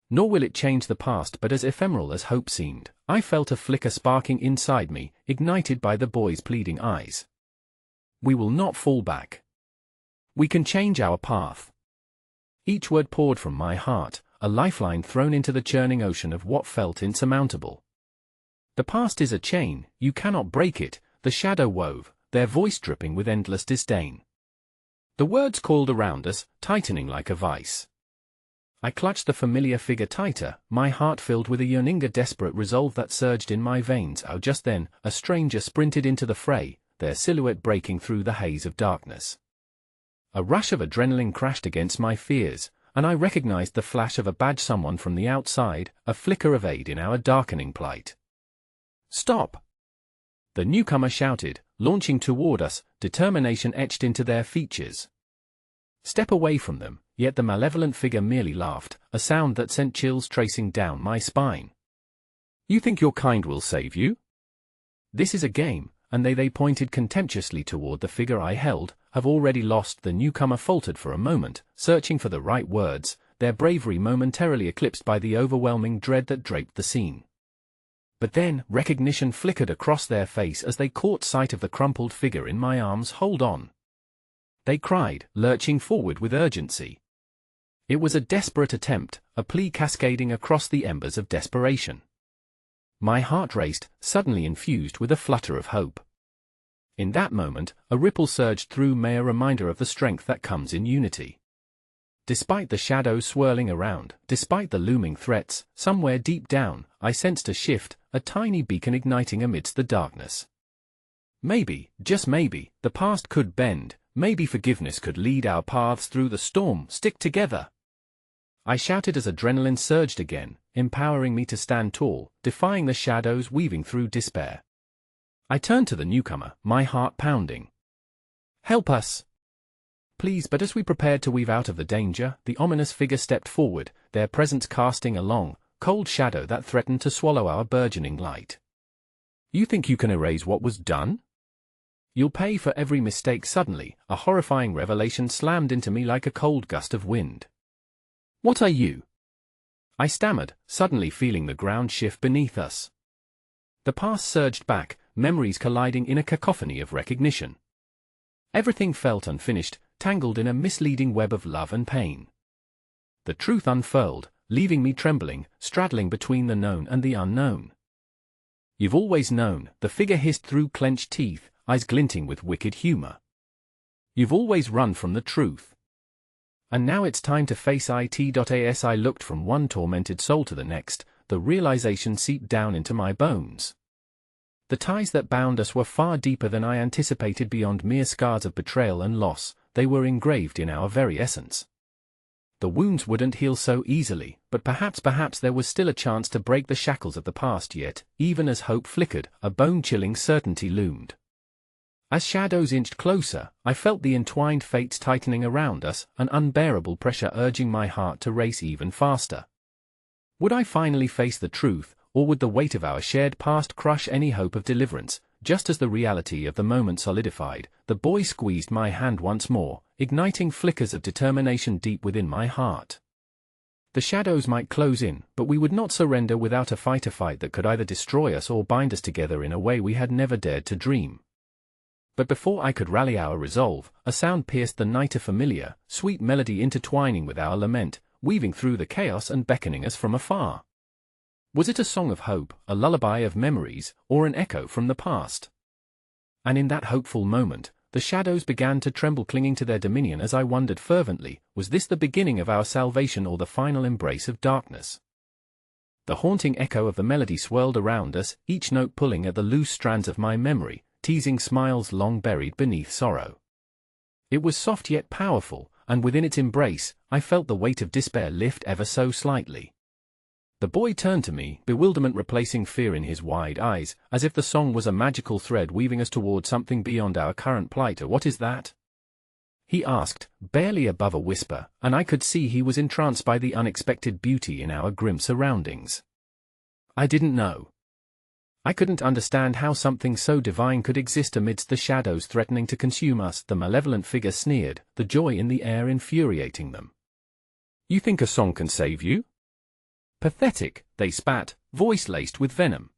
"Nor will it change the past." But as ephemeral as hope seemed, I felt a flicker sparking inside me, ignited by the boy's pleading eyes. "We will not fall back. We can change our path." Each word poured from my heart, a lifeline thrown into the churning ocean of what felt insurmountable. "The past is a chain, you cannot break it," the shadow wove, their voice dripping with endless disdain. The words called around us, tightening like a vice. I clutched the familiar figure tighter, my heart filled with a yearning, a desperate resolve that surged in my veins. Oh, just then, a stranger sprinted into the fray, their silhouette breaking through the haze of darkness. A rush of adrenaline crashed against my fears, and I recognized the flash of a badge, someone from the outside, a flicker of aid in our darkening plight. "Stop!" the newcomer shouted, launching toward us, determination etched into their features. "Step away from them," yet the malevolent figure merely laughed, a sound that sent chills tracing down my spine. "You think your kind will save you? This is a game, and they pointed contemptuously toward the figure I held, "have already lost." The newcomer faltered for a moment, searching for the right words, their bravery momentarily eclipsed by the overwhelming dread that draped the scene. But then, recognition flickered across their face as they caught sight of the crumpled figure in my arms. "Hold on!" they cried, lurching forward with urgency. It was a desperate attempt, a plea cascading across the embers of desperation. My heart raced, suddenly infused with a flutter of hope. In that moment, a ripple surged through me, a reminder of the strength that comes in unity. Despite the shadows swirling around, despite the looming threats, somewhere deep down, I sensed a shift, a tiny beacon igniting amidst the darkness. Maybe, just maybe, the past could bend, maybe forgiveness could lead our paths through the storm. "Stick together!" I shouted as adrenaline surged again, empowering me to stand tall, defying the shadows weaving through despair. I turned to the newcomer, my heart pounding. "Help us! Please!" But as we prepared to weave out of the danger, the ominous figure stepped forward, their presence casting a long, cold shadow that threatened to swallow our burgeoning light. "You think you can erase what was done? You'll pay for every mistake." Suddenly, a horrifying revelation slammed into me like a cold gust of wind. "What are you?" I stammered, suddenly feeling the ground shift beneath us. The past surged back, memories colliding in a cacophony of recognition. Everything felt unfinished, tangled in a misleading web of love and pain. The truth unfurled, leaving me trembling, straddling between the known and the unknown. "You've always known," the figure hissed through clenched teeth, eyes glinting with wicked humor. "You've always run from the truth. And now it's time to face it. As I looked from one tormented soul to the next, the realization seeped down into my bones. The ties that bound us were far deeper than I anticipated. Beyond mere scars of betrayal and loss, they were engraved in our very essence. The wounds wouldn't heal so easily, but perhaps there was still a chance to break the shackles of the past yet. Even as hope flickered, a bone-chilling certainty loomed. As shadows inched closer, I felt the entwined fates tightening around us, an unbearable pressure urging my heart to race even faster. Would I finally face the truth, or would the weight of our shared past crush any hope of deliverance? Just as the reality of the moment solidified, the boy squeezed my hand once more, igniting flickers of determination deep within my heart. The shadows might close in, but we would not surrender without a fight that could either destroy us or bind us together in a way we had never dared to dream. But before I could rally our resolve, a sound pierced the night, a familiar, sweet melody intertwining with our lament, weaving through the chaos and beckoning us from afar. Was it a song of hope, a lullaby of memories, or an echo from the past? And in that hopeful moment, the shadows began to tremble, clinging to their dominion as I wondered fervently, was this the beginning of our salvation or the final embrace of darkness? The haunting echo of the melody swirled around us, each note pulling at the loose strands of my memory, teasing smiles long buried beneath sorrow. It was soft yet powerful, and within its embrace, I felt the weight of despair lift ever so slightly. The boy turned to me, bewilderment replacing fear in his wide eyes, as if the song was a magical thread weaving us toward something beyond our current plight. "What is that?" he asked, barely above a whisper, and I could see he was entranced by the unexpected beauty in our grim surroundings. I didn't know. I couldn't understand how something so divine could exist amidst the shadows threatening to consume us. The malevolent figure sneered, the joy in the air infuriating them. "You think a song can save you?" "Pathetic," they spat, voice laced with venom.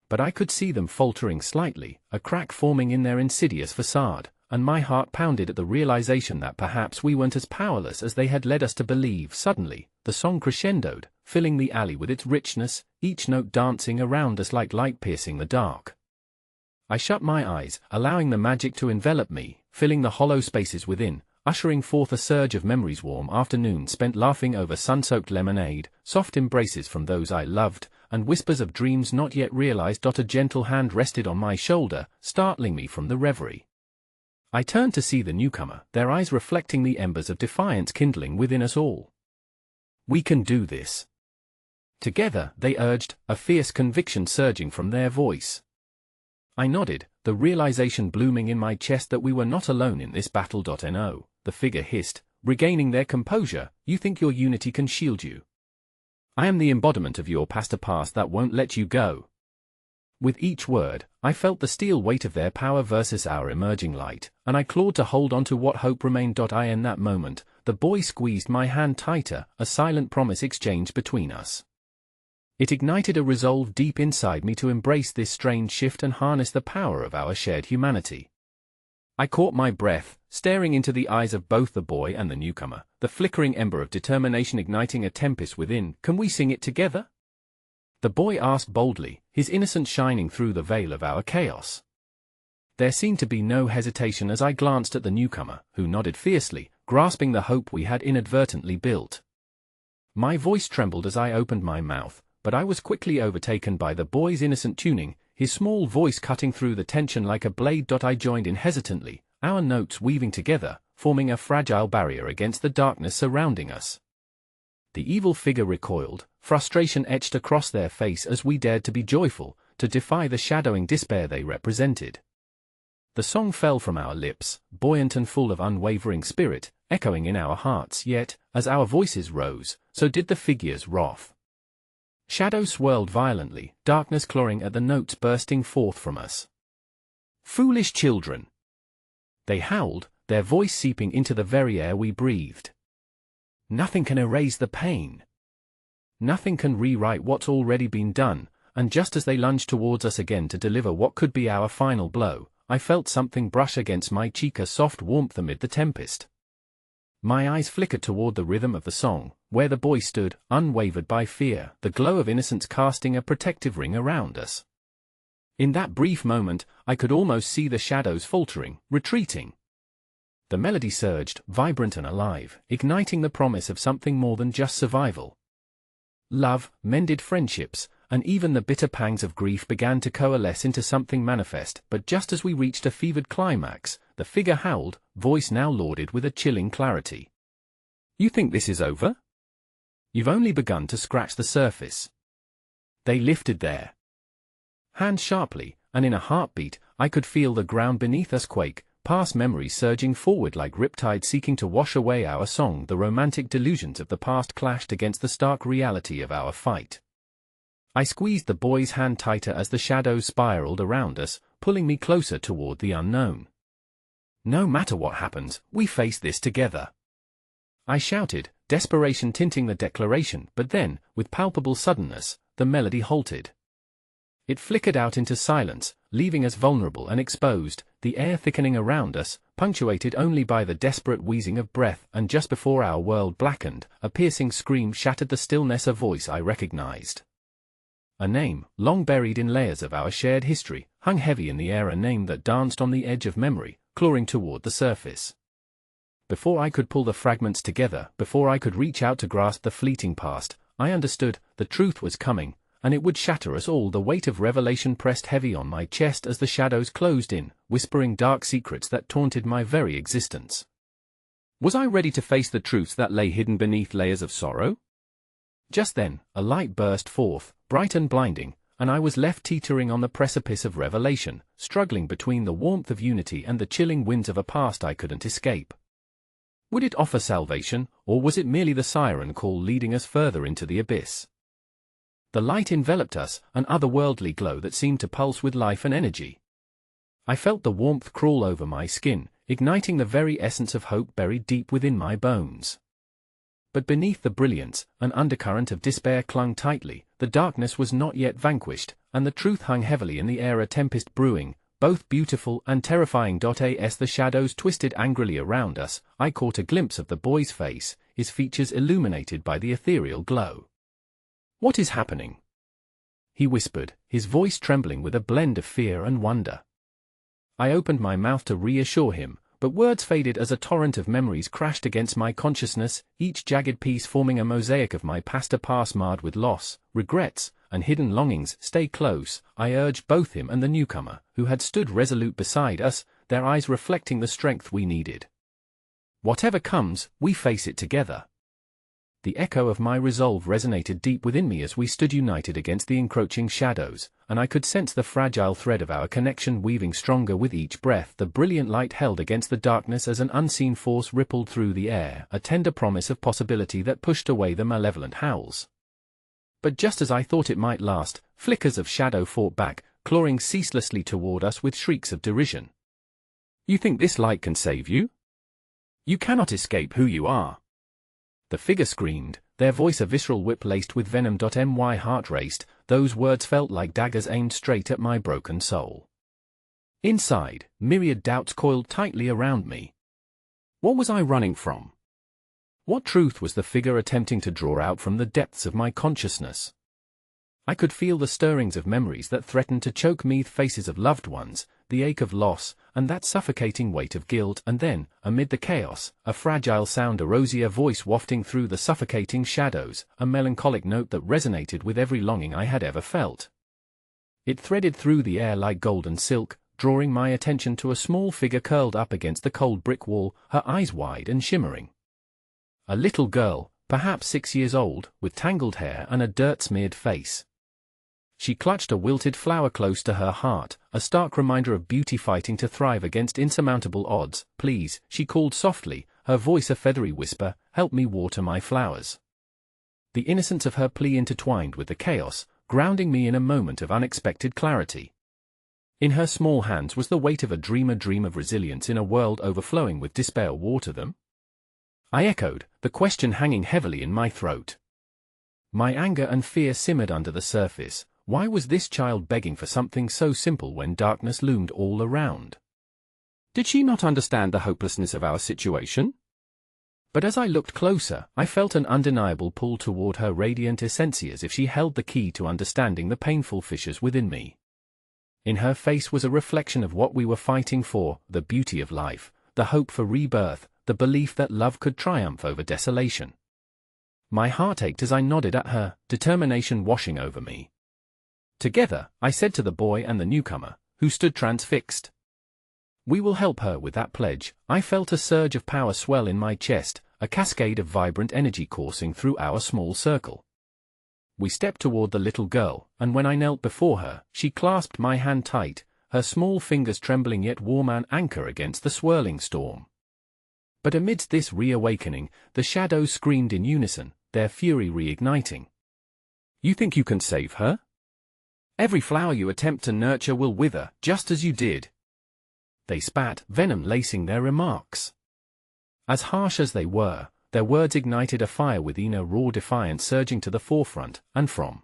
But I could see them faltering slightly, a crack forming in their insidious facade, and my heart pounded at the realization that perhaps we weren't as powerless as they had led us to believe. Suddenly, the song crescendoed, filling the alley with its richness, each note dancing around us like light piercing the dark. I shut my eyes, allowing the magic to envelop me, filling the hollow spaces within, ushering forth a surge of memories, warm afternoons spent laughing over sun-soaked lemonade, soft embraces from those I loved, and whispers of dreams not yet realized. A gentle hand rested on my shoulder, startling me from the reverie. I turned to see the newcomer, their eyes reflecting the embers of defiance kindling within us all. "We can do this." Together, they urged, a fierce conviction surging from their voice. I nodded, the realization blooming in my chest that we were not alone in this battle. No, the figure hissed, regaining their composure, "You think your unity can shield you? I am the embodiment of your past, a past that won't let you go." With each word, I felt the steel weight of their power versus our emerging light, and I clawed to hold on to what hope remained. In that moment, the boy squeezed my hand tighter, a silent promise exchanged between us. It ignited a resolve deep inside me to embrace this strange shift and harness the power of our shared humanity. I caught my breath, staring into the eyes of both the boy and the newcomer, the flickering ember of determination igniting a tempest within. "Can we sing it together?" the boy asked boldly, his innocence shining through the veil of our chaos. There seemed to be no hesitation as I glanced at the newcomer, who nodded fiercely, grasping the hope we had inadvertently built. My voice trembled as I opened my mouth, but I was quickly overtaken by the boy's innocent tuning, his small voice cutting through the tension like a blade. I joined in hesitantly, our notes weaving together, forming a fragile barrier against the darkness surrounding us. The evil figure recoiled, frustration etched across their face as we dared to be joyful, to defy the shadowing despair they represented. The song fell from our lips, buoyant and full of unwavering spirit, echoing in our hearts, yet, as our voices rose, so did the figure's wrath. Shadows swirled violently, darkness clawing at the notes bursting forth from us. "Foolish children!" they howled, their voice seeping into the very air we breathed. "Nothing can erase the pain. Nothing can rewrite what's already been done," and just as they lunged towards us again to deliver what could be our final blow, I felt something brush against my cheek, a soft warmth amid the tempest. My eyes flickered toward the rhythm of the song, where the boy stood, unwavered by fear, the glow of innocence casting a protective ring around us. In that brief moment, I could almost see the shadows faltering, retreating. The melody surged, vibrant and alive, igniting the promise of something more than just survival. Love, mended friendships, and even the bitter pangs of grief began to coalesce into something manifest. But just as we reached a fevered climax, the figure howled, voice now lauded with a chilling clarity. You think this is over? You've only begun to scratch the surface. They lifted their hands sharply, and in a heartbeat, I could feel the ground beneath us quake, past memories surging forward like riptides seeking to wash away our song. The romantic delusions of the past clashed against the stark reality of our fight. I squeezed the boy's hand tighter as the shadows spiraled around us, pulling me closer toward the unknown. No matter what happens, we face this together, I shouted, desperation tinting the declaration, but then, with palpable suddenness, the melody halted. It flickered out into silence, leaving us vulnerable and exposed, the air thickening around us, punctuated only by the desperate wheezing of breath, and just before our world blackened, a piercing scream shattered the stillness. A voice I recognized. A name, long buried in layers of our shared history, hung heavy in the air, a name that danced on the edge of memory, clawing toward the surface. Before I could pull the fragments together, before I could reach out to grasp the fleeting past, I understood, the truth was coming, and it would shatter us all. The weight of revelation pressed heavy on my chest as the shadows closed in, whispering dark secrets that taunted my very existence. Was I ready to face the truths that lay hidden beneath layers of sorrow? Just then, a light burst forth, bright and blinding, and I was left teetering on the precipice of revelation, struggling between the warmth of unity and the chilling winds of a past I couldn't escape. Would it offer salvation, or was it merely the siren call leading us further into the abyss? The light enveloped us, an otherworldly glow that seemed to pulse with life and energy. I felt the warmth crawl over my skin, igniting the very essence of hope buried deep within my bones. But beneath the brilliance, an undercurrent of despair clung tightly. The darkness was not yet vanquished, and the truth hung heavily in the air, a tempest brewing, both beautiful and terrifying. As the shadows twisted angrily around us, I caught a glimpse of the boy's face, his features illuminated by the ethereal glow. "What is happening?" he whispered, his voice trembling with a blend of fear and wonder. I opened my mouth to reassure him, but words faded as a torrent of memories crashed against my consciousness, each jagged piece forming a mosaic of my past, a past marred with loss, regrets, and hidden longings. "Stay close," I urged both him and the newcomer, who had stood resolute beside us, their eyes reflecting the strength we needed. "Whatever comes, we face it together." The echo of my resolve resonated deep within me as we stood united against the encroaching shadows, and I could sense the fragile thread of our connection weaving stronger with each breath. The brilliant light held against the darkness as an unseen force rippled through the air, a tender promise of possibility that pushed away the malevolent howls. But just as I thought it might last, flickers of shadow fought back, clawing ceaselessly toward us with shrieks of derision. "You think this light can save you? You cannot escape who you are," the figure screamed, their voice a visceral whip laced with venom. My heart raced, those words felt like daggers aimed straight at my broken soul. Inside, myriad doubts coiled tightly around me. What was I running from? What truth was the figure attempting to draw out from the depths of my consciousness? I could feel the stirrings of memories that threatened to choke me, faces of loved ones, the ache of loss, and that suffocating weight of guilt. And then, amid the chaos, a fragile sound arose, a voice wafting through the suffocating shadows, a melancholic note that resonated with every longing I had ever felt. It threaded through the air like golden silk, drawing my attention to a small figure curled up against the cold brick wall, her eyes wide and shimmering. A little girl, perhaps 6 years old, with tangled hair and a dirt-smeared face. She clutched a wilted flower close to her heart, a stark reminder of beauty fighting to thrive against insurmountable odds. "Please," she called softly, her voice a feathery whisper, "help me water my flowers." The innocence of her plea intertwined with the chaos, grounding me in a moment of unexpected clarity. In her small hands was the weight of a dream of resilience in a world overflowing with despair. "Water them?" I echoed, the question hanging heavily in my throat. My anger and fear simmered under the surface. Why was this child begging for something so simple when darkness loomed all around? Did she not understand the hopelessness of our situation? But as I looked closer, I felt an undeniable pull toward her radiant essence, as if she held the key to understanding the painful fissures within me. In her face was a reflection of what we were fighting for, the beauty of life, the hope for rebirth, the belief that love could triumph over desolation. My heart ached as I nodded at her, determination washing over me. "Together," I said to the boy and the newcomer, who stood transfixed. "We will help her with that pledge." I felt a surge of power swell in my chest, a cascade of vibrant energy coursing through our small circle. We stepped toward the little girl, and when I knelt before her, she clasped my hand tight, her small fingers trembling yet warm an anchor against the swirling storm. But amidst this reawakening, the shadows screamed in unison, their fury reigniting. "You think you can save her? Every flower you attempt to nurture will wither, just as you did." They spat, venom lacing their remarks. As harsh as they were, their words ignited a fire within, a raw defiance surging to the forefront, and from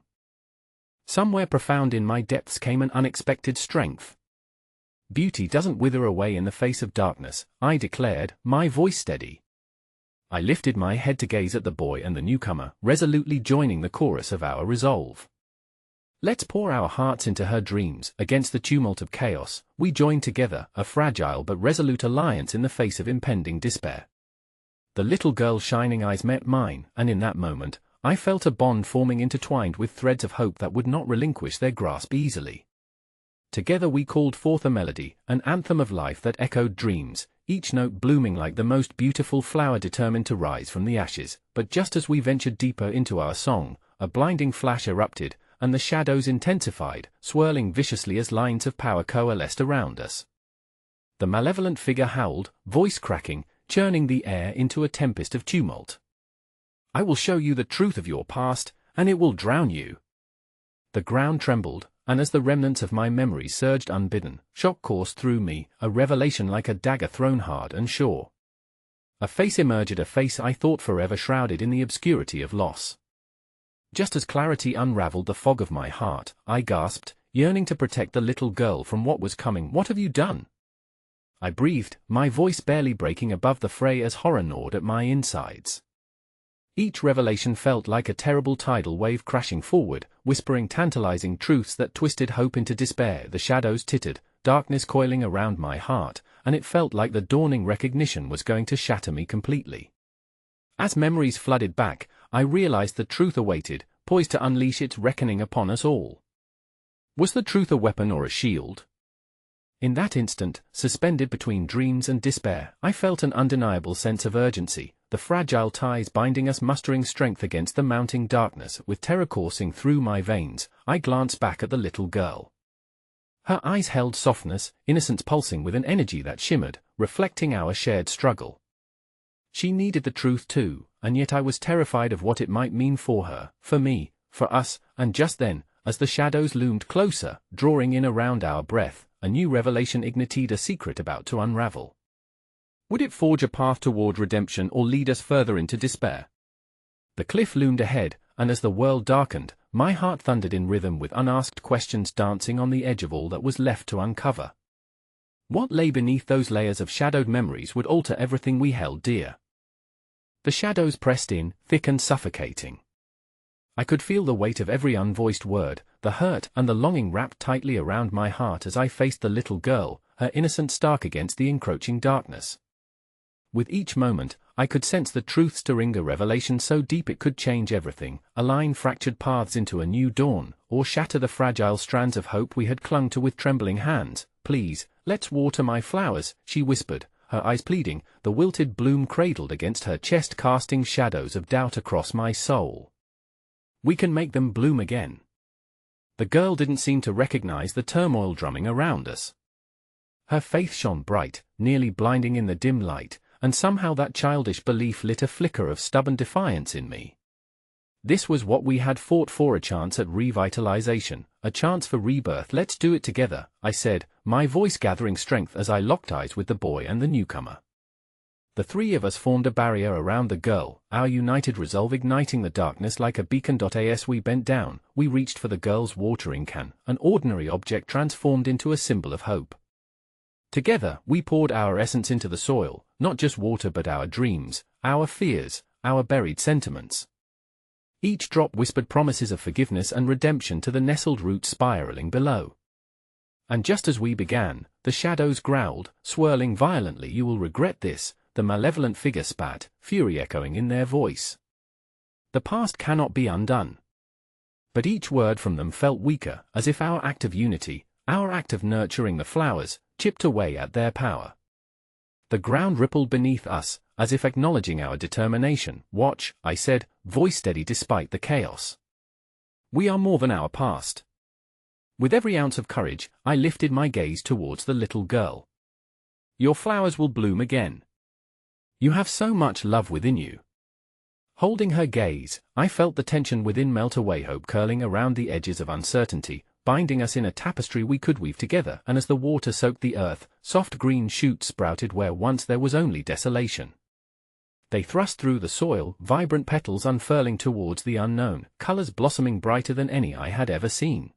somewhere profound in my depths came an unexpected strength. "Beauty doesn't wither away in the face of darkness," I declared, my voice steady. I lifted my head to gaze at the boy and the newcomer, resolutely joining the chorus of our resolve. Let's pour our hearts into her dreams. Against the tumult of chaos, we joined together, a fragile but resolute alliance in the face of impending despair. The little girl's shining eyes met mine, and in that moment, I felt a bond forming, intertwined with threads of hope that would not relinquish their grasp easily. Together we called forth a melody, an anthem of life that echoed dreams, each note blooming like the most beautiful flower determined to rise from the ashes. But just as we ventured deeper into our song, a blinding flash erupted, and the shadows intensified, swirling viciously as lines of power coalesced around us. The malevolent figure howled, voice cracking, churning the air into a tempest of tumult. "I will show you the truth of your past, and it will drown you." The ground trembled, and as the remnants of my memories surged unbidden, shock coursed through me, a revelation like a dagger thrown hard and sure. A face emerged, a face I thought forever shrouded in the obscurity of loss. Just as clarity unraveled the fog of my heart, I gasped, yearning to protect the little girl from what was coming. "What have you done?" I breathed, my voice barely breaking above the fray as horror gnawed at my insides. Each revelation felt like a terrible tidal wave crashing forward, whispering tantalizing truths that twisted hope into despair. The shadows tittered, darkness coiling around my heart, and it felt like the dawning recognition was going to shatter me completely. As memories flooded back, I realized the truth awaited, poised to unleash its reckoning upon us all. Was the truth a weapon or a shield? In that instant, suspended between dreams and despair, I felt an undeniable sense of urgency, the fragile ties binding us mustering strength against the mounting darkness. With terror coursing through my veins, I glanced back at the little girl. Her eyes held softness, innocence pulsing with an energy that shimmered, reflecting our shared struggle. She needed the truth too, and yet I was terrified of what it might mean for her, for me, for us. And just then, as the shadows loomed closer, drawing in around our breath, a new revelation ignited, a secret about to unravel. Would it forge a path toward redemption or lead us further into despair? The cliff loomed ahead, and as the world darkened, my heart thundered in rhythm with unasked questions dancing on the edge of all that was left to uncover. What lay beneath those layers of shadowed memories would alter everything we held dear? The shadows pressed in, thick and suffocating. I could feel the weight of every unvoiced word, the hurt and the longing wrapped tightly around my heart as I faced the little girl, her innocence stark against the encroaching darkness. With each moment, I could sense the truth stirring, a revelation so deep it could change everything, align fractured paths into a new dawn, or shatter the fragile strands of hope we had clung to with trembling hands. "Please, let's water my flowers," she whispered, her eyes pleading, the wilted bloom cradled against her chest casting shadows of doubt across my soul. "We can make them bloom again." The girl didn't seem to recognize the turmoil drumming around us. Her faith shone bright, nearly blinding in the dim light, and somehow that childish belief lit a flicker of stubborn defiance in me. This was what we had fought for, a chance at revitalization, a chance for rebirth. "Let's do it together," I said, my voice gathering strength as I locked eyes with the boy and the newcomer. The three of us formed a barrier around the girl, our united resolve igniting the darkness like a beacon. As we bent down, we reached for the girl's watering can, an ordinary object transformed into a symbol of hope. Together, we poured our essence into the soil, not just water but our dreams, our fears, our buried sentiments. Each drop whispered promises of forgiveness and redemption to the nestled roots spiraling below. And just as we began, the shadows growled, swirling violently. "You will regret this," the malevolent figure spat, fury echoing in their voice. "The past cannot be undone." But each word from them felt weaker, as if our act of unity, our act of nurturing the flowers, chipped away at their power. The ground rippled beneath us, as if acknowledging our determination. "Watch," I said, voice steady despite the chaos. "We are more than our past." With every ounce of courage, I lifted my gaze towards the little girl. "Your flowers will bloom again. You have so much love within you." Holding her gaze, I felt the tension within melt away, hope curling around the edges of uncertainty, binding us in a tapestry we could weave together. And as the water soaked the earth, soft green shoots sprouted where once there was only desolation. They thrust through the soil, vibrant petals unfurling towards the unknown, colors blossoming brighter than any I had ever seen.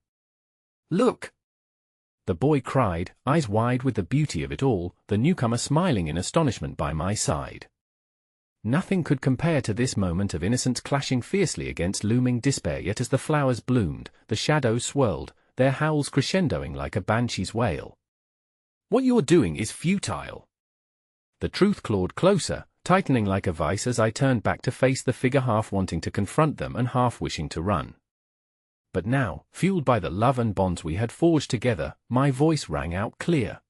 "Look!" the boy cried, eyes wide with the beauty of it all, the newcomer smiling in astonishment by my side. Nothing could compare to this moment of innocence clashing fiercely against looming despair. Yet as the flowers bloomed, the shadows swirled, their howls crescendoing like a banshee's wail. "What you're doing is futile." The truth clawed closer, tightening like a vice as I turned back to face the figure, half wanting to confront them and half wishing to run. But now, fueled by the love and bonds we had forged together, my voice rang out clear.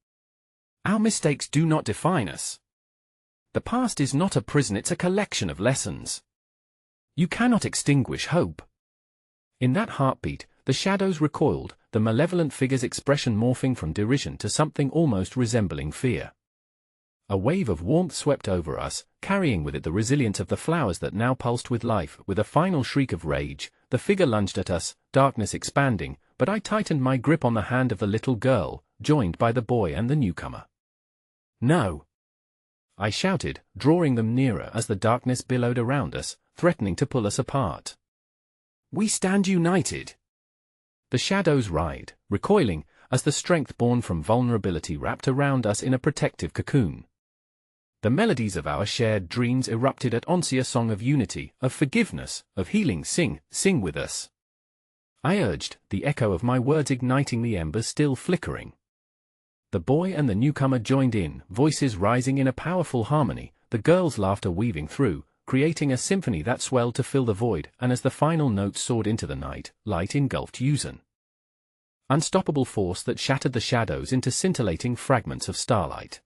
"Our mistakes do not define us. The past is not a prison, it's a collection of lessons. You cannot extinguish hope." In that heartbeat, the shadows recoiled, the malevolent figure's expression morphing from derision to something almost resembling fear. A wave of warmth swept over us, carrying with it the resilience of the flowers that now pulsed with life. With a final shriek of rage, the figure lunged at us, darkness expanding, but I tightened my grip on the hand of the little girl, joined by the boy and the newcomer. "No!" I shouted, drawing them nearer as the darkness billowed around us, threatening to pull us apart. "We stand united." The shadows writhed, recoiling, as the strength born from vulnerability wrapped around us in a protective cocoon. The melodies of our shared dreams erupted at once, a song of unity, of forgiveness, of healing. "Sing, sing with us," I urged, the echo of my words igniting the embers still flickering. The boy and the newcomer joined in, voices rising in a powerful harmony, the girl's laughter weaving through, creating a symphony that swelled to fill the void. And as the final notes soared into the night, light engulfed Yuzen. Unstoppable force that shattered the shadows into scintillating fragments of starlight.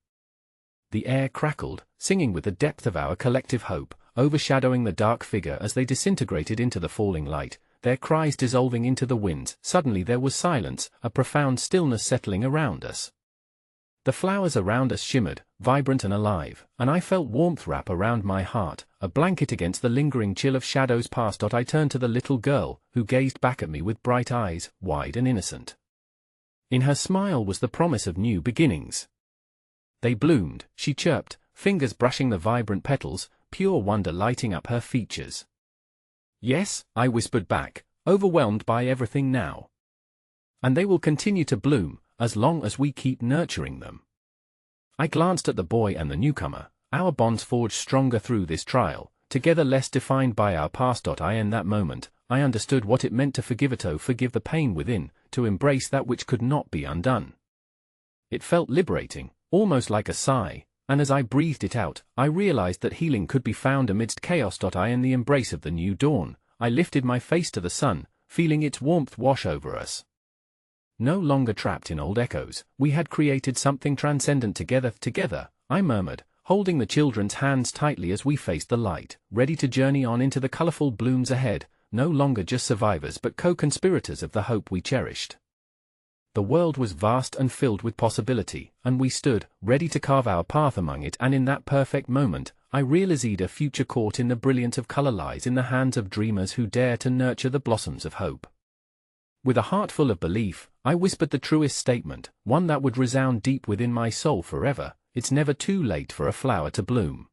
The air crackled, singing with the depth of our collective hope, overshadowing the dark figure as they disintegrated into the falling light, their cries dissolving into the winds. Suddenly there was silence, a profound stillness settling around us. The flowers around us shimmered, vibrant and alive, and I felt warmth wrap around my heart, a blanket against the lingering chill of shadows past. I turned to the little girl, who gazed back at me with bright eyes, wide and innocent. In her smile was the promise of new beginnings. "They bloomed," she chirped, fingers brushing the vibrant petals, pure wonder lighting up her features. "Yes," I whispered back, overwhelmed by everything now. "And they will continue to bloom, as long as we keep nurturing them." I glanced at the boy and the newcomer, our bonds forged stronger through this trial, together less defined by our past. In that moment, I understood what it meant to forgive forgive the pain within, to embrace that which could not be undone. It felt liberating, almost like a sigh, and as I breathed it out, I realized that healing could be found amidst chaos. In the embrace of the new dawn, I lifted my face to the sun, feeling its warmth wash over us. No longer trapped in old echoes, we had created something transcendent together, I murmured, holding the children's hands tightly as we faced the light, ready to journey on into the colorful blooms ahead, no longer just survivors but co-conspirators of the hope we cherished. The world was vast and filled with possibility, and we stood, ready to carve our path among it. And in that perfect moment, I realized a future caught in the brilliance of color lies in the hands of dreamers who dare to nurture the blossoms of hope. With a heart full of belief, I whispered the truest statement, one that would resound deep within my soul forever: it's never too late for a flower to bloom.